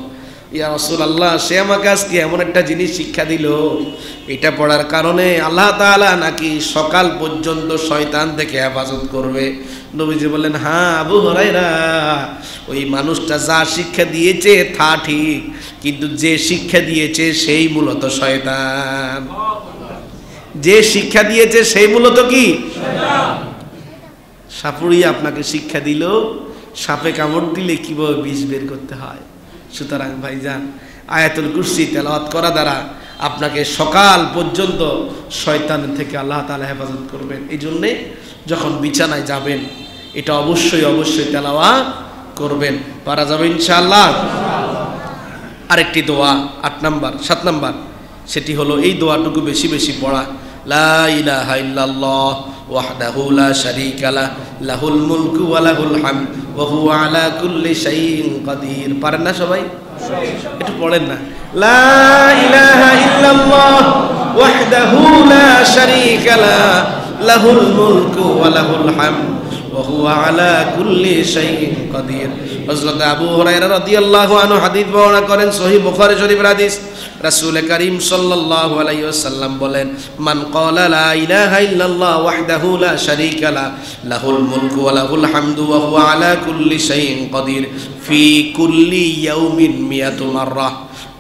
ইয়া রাসূলুল্লাহ, সে আমাকে আজকে এমন একটা জিনিস শিক্ষা দিল, এটা পড়ার কারণে আল্লাহ তাআলা নাকি সকাল পর্যন্ত শয়তান থেকে হেফাজত করবে। নবীজি বললেন, হ্যাঁ আবু হুরায়রা, ওই মানুষটা যা শিক্ষা দিয়েছে তা ঠিক, কিন্তু যে শিক্ষা দিয়েছে সেই মূলত শয়তান। যে শিক্ষা দিয়েছে সেই মূলত কি? সাপুড়ি আপনাকে শিক্ষা দিল সাপে কামড় দিলে কিভাবে বিষ বের করতে হয়, সুতরাং ভাইজান আয়াতুল কুরসি তেলাওয়াত করা দ্বারা আপনাকে সকাল পর্যন্ত শয়তান থেকে আল্লাহ তাআলা হেফাজত করবেন। এই জন্যে যখন বিছানায় যাবেন এটা অবশ্যই অবশ্যই তেলাওয়াত করবেন। পারা যাবে ইনশাআল্লাহ। আরেকটি দোয়া 8 নাম্বার 7 নাম্বার, সেটি হলো এই দোয়াটুকু বেশি বেশি পড়া, লা ইলাহা ইল্লাল্লাহ ওয়াহদাহু লা শারীকা লাহ লাহুল মুলকু ওয়া লাহুল হামদ ওয়া হুয়া আলা কুল্লি শাইইন কাদির। পারেন না সবাই? একটু পড়েন না, লা ইলাহা ইল্লাল্লাহ ওয়াহদাহু লা শারীকা লাহ লাহুল মুলকু ওয়া লাহুল হামদ ওয়া হুয়া আলা কুল্লি শাইইন কাদির। হযরত আবু হুরায়রা রাদিয়াল্লাহু আনহু হাদিস বর্ণনা করেন, সহিহ বুখারী শরীফের হাদিস। রাসূল করিম সাল্লাল্লাহু আলাইহি ওয়াসাল্লাম বলেন, মান ক্বালা লা ইলাহা ইল্লাল্লাহ ওয়াহদাহু লা শারীকা লাহ লাহুল মুলকু ওয়া লাহুল হামদু ওয়া হুয়া আলা কুল্লি শাইইন কাদির ফি কুল্লি ইয়াউমিন মিয়াতু মাররা।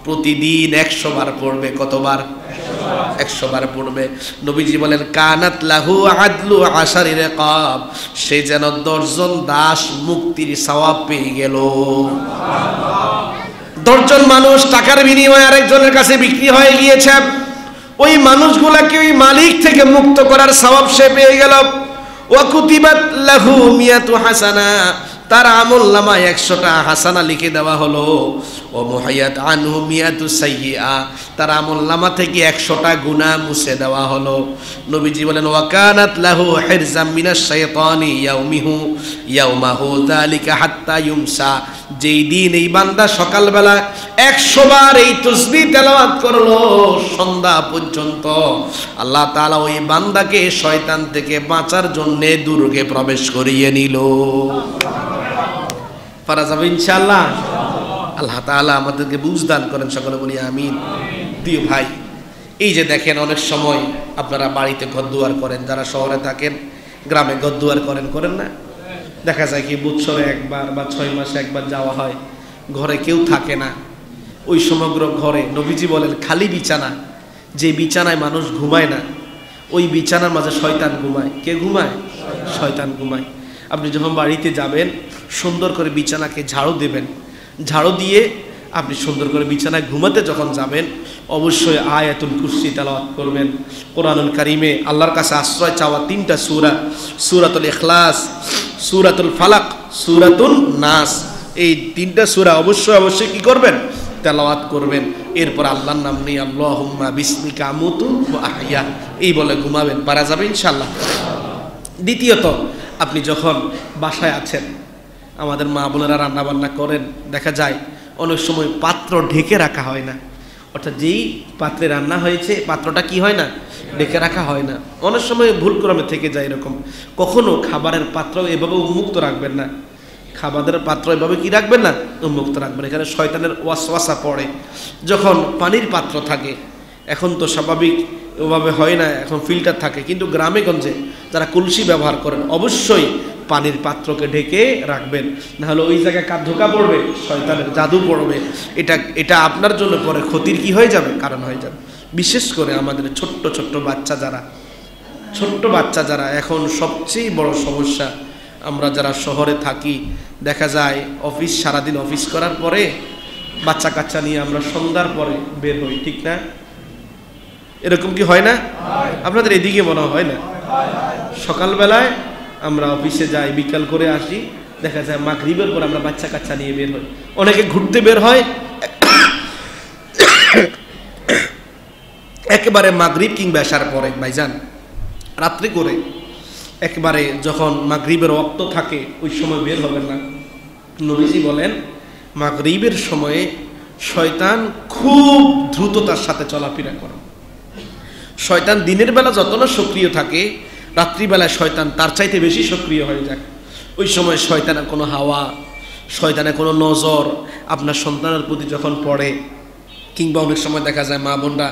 প্রতিদিন 100 বার পড়বে। কতবার? 100 বার পড়বে। নবীজি বলেন, কানাত লাহু আদলু আশারি রিকাব, সে যেন 10 জন দাস মুক্তির সওয়াব পেয়ে গেল। 10 জন মানুষ টাকার বিনিময়ে আরেকজনের কাছে বিক্রি হয়ে গিয়েছে, ওই মানুষগুলাকে ওই মালিক থেকে মুক্ত করার সওয়াব সে পেয়ে গেল। ওয়া কুতিবাত লাহু মিয়াতু হাসানা, তার আমলনামায় 100টা হাসানা লিখে দেওয়া হলো। ও মুহাইয়াত আনহু মিয়াতু সাইয়্যিআ, তার আমলনামা থেকে 100টা গুনাহ মুছে দেওয়া হলো। নবীজি বলেন, ওয়া কানাত লাহু হিরজাম মিনাশ শাইতানি ইয়াউমাহু যালিকা হাত্তা ইউমসা, যেই দিন এই বান্দা সকালবেলা 100 বার এই তাসবিহ তেলাওয়াত করলো সন্ধ্যা পর্যন্ত, আল্লাহ তাআলা ওই বান্দাকে শয়তান থেকে বাঁচার জন্য দুর্গে প্রবেশ করিয়ে নিল। পারা যাবে ইনশাআল্লাহ। আল্লাহ তাআলা আমাদেরকে বুঝ দান করেন, সকলে বলি আমিন। প্রিয় ভাই, এই যে দেখেন অনেক সময় আপনারা বাড়িতে ঘরদুয়ার করেন, যারা শহরে থাকেন গ্রামে ঘরদুয়ার করেন না? দেখা যায় কি বছরে একবার বা 6 মাসে একবার যাওয়া হয়, ঘরে কেউ থাকে না, ওই সমগ্র ঘরে নবীজি বলেন খালি বিছানা, যে বিছানায় মানুষ ঘুমায় না ওই বিছানার মাঝে শয়তান ঘুমায়। কে ঘুমায়? শয়তান ঘুমায়। আপনি যখন বাড়িতে যাবেন সুন্দর করে বিছানাকে ঝাড়ু দেবেন, ঝাড়ু দিয়ে আপনি সুন্দর করে বিছানায় ঘুমাতে যখন যাবেন অবশ্যই আয়াতুল কুরসি তেলাওয়াত করবেন। কোরআনুল কারীমে আল্লাহর কাছে আশ্রয় চাওয়া 3টা সূরা, সূরাতুল ইখলাস, সূরাতুল ফালাক, সূরাতুন নাস, এই 3টা সূরা অবশ্যই কি করবেন? তেলাওয়াত করবেন। এরপর আল্লাহর নাম নিয়ে আল্লাহুম্মা বিসমিকা আমুতু ওয়া আহইয়া এই বলে ঘুমাবেন। পারা যাবে ইনশাআল্লাহ। দ্বিতীয়ত, আপনি যখন বাসায় আছেন, আমাদের মা বোনেরা রান্না বান্না করেন, দেখা যায় অনেক সময় পাত্র ঢেকে রাখা হয় না, অর্থাৎ যেই পাত্রে রান্না হয়েছে পাত্রটা কি হয় না? ঢেকে রাখা হয় না। অনেক সময় ভুলক্রমে থেকে যায় এরকম। কখনো খাবারের পাত্র এভাবে উন্মুক্ত রাখবেন না, খাবারের পাত্র এভাবে কি রাখবেন না? উন্মুক্ত রাখবেন। এখানে শয়তানের ওয়াসওয়াসা পড়ে। যখন পানির পাত্র থাকে, এখন তো স্বাভাবিক ওভাবে হয় না, এখন ফিল্টার থাকে, কিন্তু গ্রামে গঞ্জে যারা কলসি ব্যবহার করেন অবশ্যই পানির পাত্রকে ঢেকে রাখবেন, নাহলে ওই জায়গায় ধোকা পড়বে, শয়তানের জাদু পড়বে, এটা আপনার জন্য পরে ক্ষতির কি হয়ে যাবে? কারণ হয়ে যাবে। বিশেষ করে আমাদের ছোট্ট বাচ্চা যারা এখন সবচেয়ে বড় সমস্যা। আমরা যারা শহরে থাকি দেখা যায় অফিস, সারাদিন অফিস করার পরে বাচ্চা কাচ্চা নিয়ে আমরা সন্ধ্যার পরে বের হই, ঠিক না? এরকম কি হয় না? আপনাদের এদিকে মনে হয় না? সকালবেলায় আমরা অফিসে যাই, বিকাল করে আসি, দেখা যায় মাগরিবের পর আমরা বাচ্চা কাচ্চা নিয়ে বের হই। অনেকে ঘুরতে বের হয় একেবারে মাগরিব কিংবা এশার পরে, ভাইজান রাত্রে করে একেবারে যখন মাগরিবের ওয়াক্ত থাকে ওই সময় বের হবেন না। নবীজি বলেন মাগরিবের সময়ে শয়তান খুব দ্রুততার সাথে চলাফেরা করে। শয়তান দিনের বেলা যত না সক্রিয় থাকে, রাত্রিবেলায় শয়তান তার চাইতে বেশি সক্রিয় হয়ে যায়। ওই সময় শয়তানের কোনো হাওয়া, শয়তানের কোনো নজর আপনার সন্তানের প্রতি যখন পড়ে, কিংবা অনেক সময় দেখা যায় মা বোনরা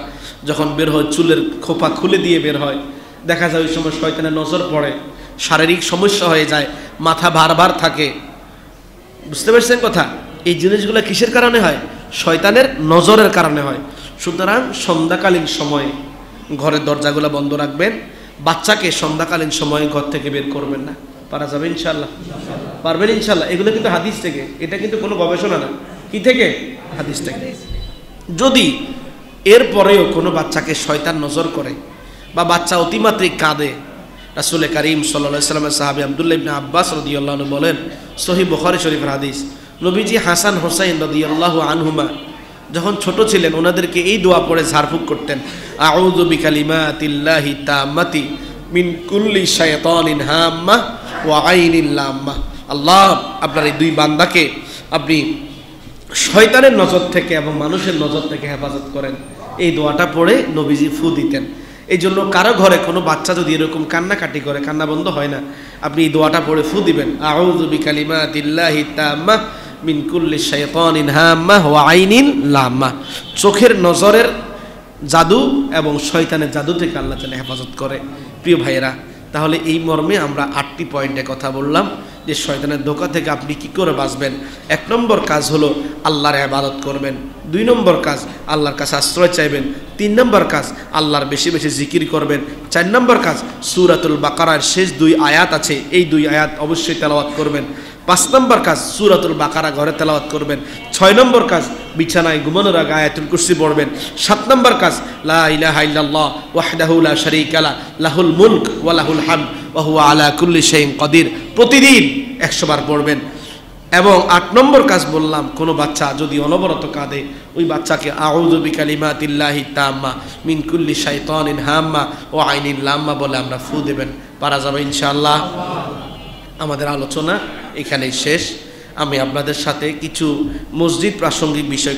যখন বের হয় চুলের খোপা খুলে দিয়ে বের হয়, দেখা যায় ওই সময় শয়তানের নজর পড়ে, শারীরিক সমস্যা হয়ে যায়, মাথা ভার থাকে। বুঝতে পারছেন কথা? এই জিনিসগুলো কিসের কারণে হয়? শয়তানের নজরের কারণে হয়। সুতরাং সন্ধ্যাকালীন সময়ে ঘরের দরজাগুলো বন্ধ রাখবেন, বাচ্চাকে সন্ধ্যাকালীন সময়ে ঘর থেকে বের করবেন না। পারা যাবে ইনশাআল্লাহ? পারবেন ইনশাআল্লাহ? এগুলো কিন্তু হাদিস থেকে, এটা কিন্তু কোনো গবেষণা না। কি থেকে? হাদিস থেকে। যদি এরপরেও কোনো বাচ্চাকে শয়তান নজর করে বা বাচ্চা অতিমাত্রিক কাঁদে, রাসূল করিম সাল্লাল্লাহু আলাইহি ওয়াসাল্লামের সাহাবী আব্দুল্লাহ ইবনে আব্বাস রাদিয়াল্লাহু আনহু বলেন, সহিহ বুখারী শরীফের হাদিস, নবীজি হাসান হোসাইন রাদিয়াল্লাহু আনহুমা যখন ছোট ছিলেন ওনাদেরকে এই দোয়া পড়ে ঝাড়ফুঁক করতেন, আউযু বিকালিমাতিল্লাহি তাম্মাতি মিন কুল্লি শাইতানিন হাম্মা ওয়া আইনিল লাম্মা। আল্লাহ, আপনার এই দুই বান্দাকে আপনি শয়তানের নজর থেকে এবং মানুষের নজর থেকে হেফাজত করেন। এই দোয়াটা পড়ে নবীজি ফু দিতেন। এই জন্য কারো ঘরে কোনো বাচ্চা যদি এরকম কান্নাকাটি করে, কান্না বন্ধ হয় না, আপনি এই দোয়াটা পড়ে ফু দিবেন, আউযু বিকালিমাতিল্লাহি তাম্মা মিন কুল্লি শাইতানিন হাম্মা ওয়া আইনিন লাম্মা। চোখের নজরের জাদু এবং শয়তানের জাদু থেকে আল্লাহ তাআলা হেফাজত করে। প্রিয় ভাইয়েরা, তাহলে এই মর্মে আমরা 8টি পয়েন্টে কথা বললাম যে শয়তানের ধোঁকা থেকে আপনি কি করে বাঁচবেন। 1 নম্বর কাজ হলো আল্লাহর ইবাদত করবেন। 2 নম্বর কাজ আল্লাহর কাছে আশ্রয় চাইবেন। 3 নম্বর কাজ আল্লাহর বেশি বেশি জিকির করবেন। 4 নম্বর কাজ সূরাতুল বাকারার শেষ 2 আয়াত আছে, এই 2 আয়াত অবশ্যই তেলাওয়াত করবেন। 5 নম্বর কাজ সূরাতুল বাকারা ঘরে তেলাওয়াত করবেন। 6 নম্বর কাজ বিছানায় ঘুমানোর আগে আয়াতুল কুরসি পড়বেন। 7 নম্বর কাজ লা ইলাহা ইল্লাল্লাহ ওয়াহদাহু লা শারীকা লা লাহুল মুলক ওয়া লাহুল হামদ ওয়া হুয়া আলা কুল্লি শাইইন কাদির, প্রতিদিন 100 বার পড়বেন। এবং 8 নম্বর কাজ বললাম, কোনো বাচ্চা যদি অনবরত কাঁদে ওই বাচ্চাকে আউযু বিকালিমাতিল্লাহি তাম্মা মিন কুল্লি শাইতানিন হাম্মা ওয়া আইনিন লাম্মা বলে আমরা ফু দেবেন। পারা যাবে ইনশাআল্লাহ। আমাদের আলোচনা এখানেই শেষ। আমি আপনাদের সাথে কিছু মসজিদ প্রাসঙ্গিক বিষয়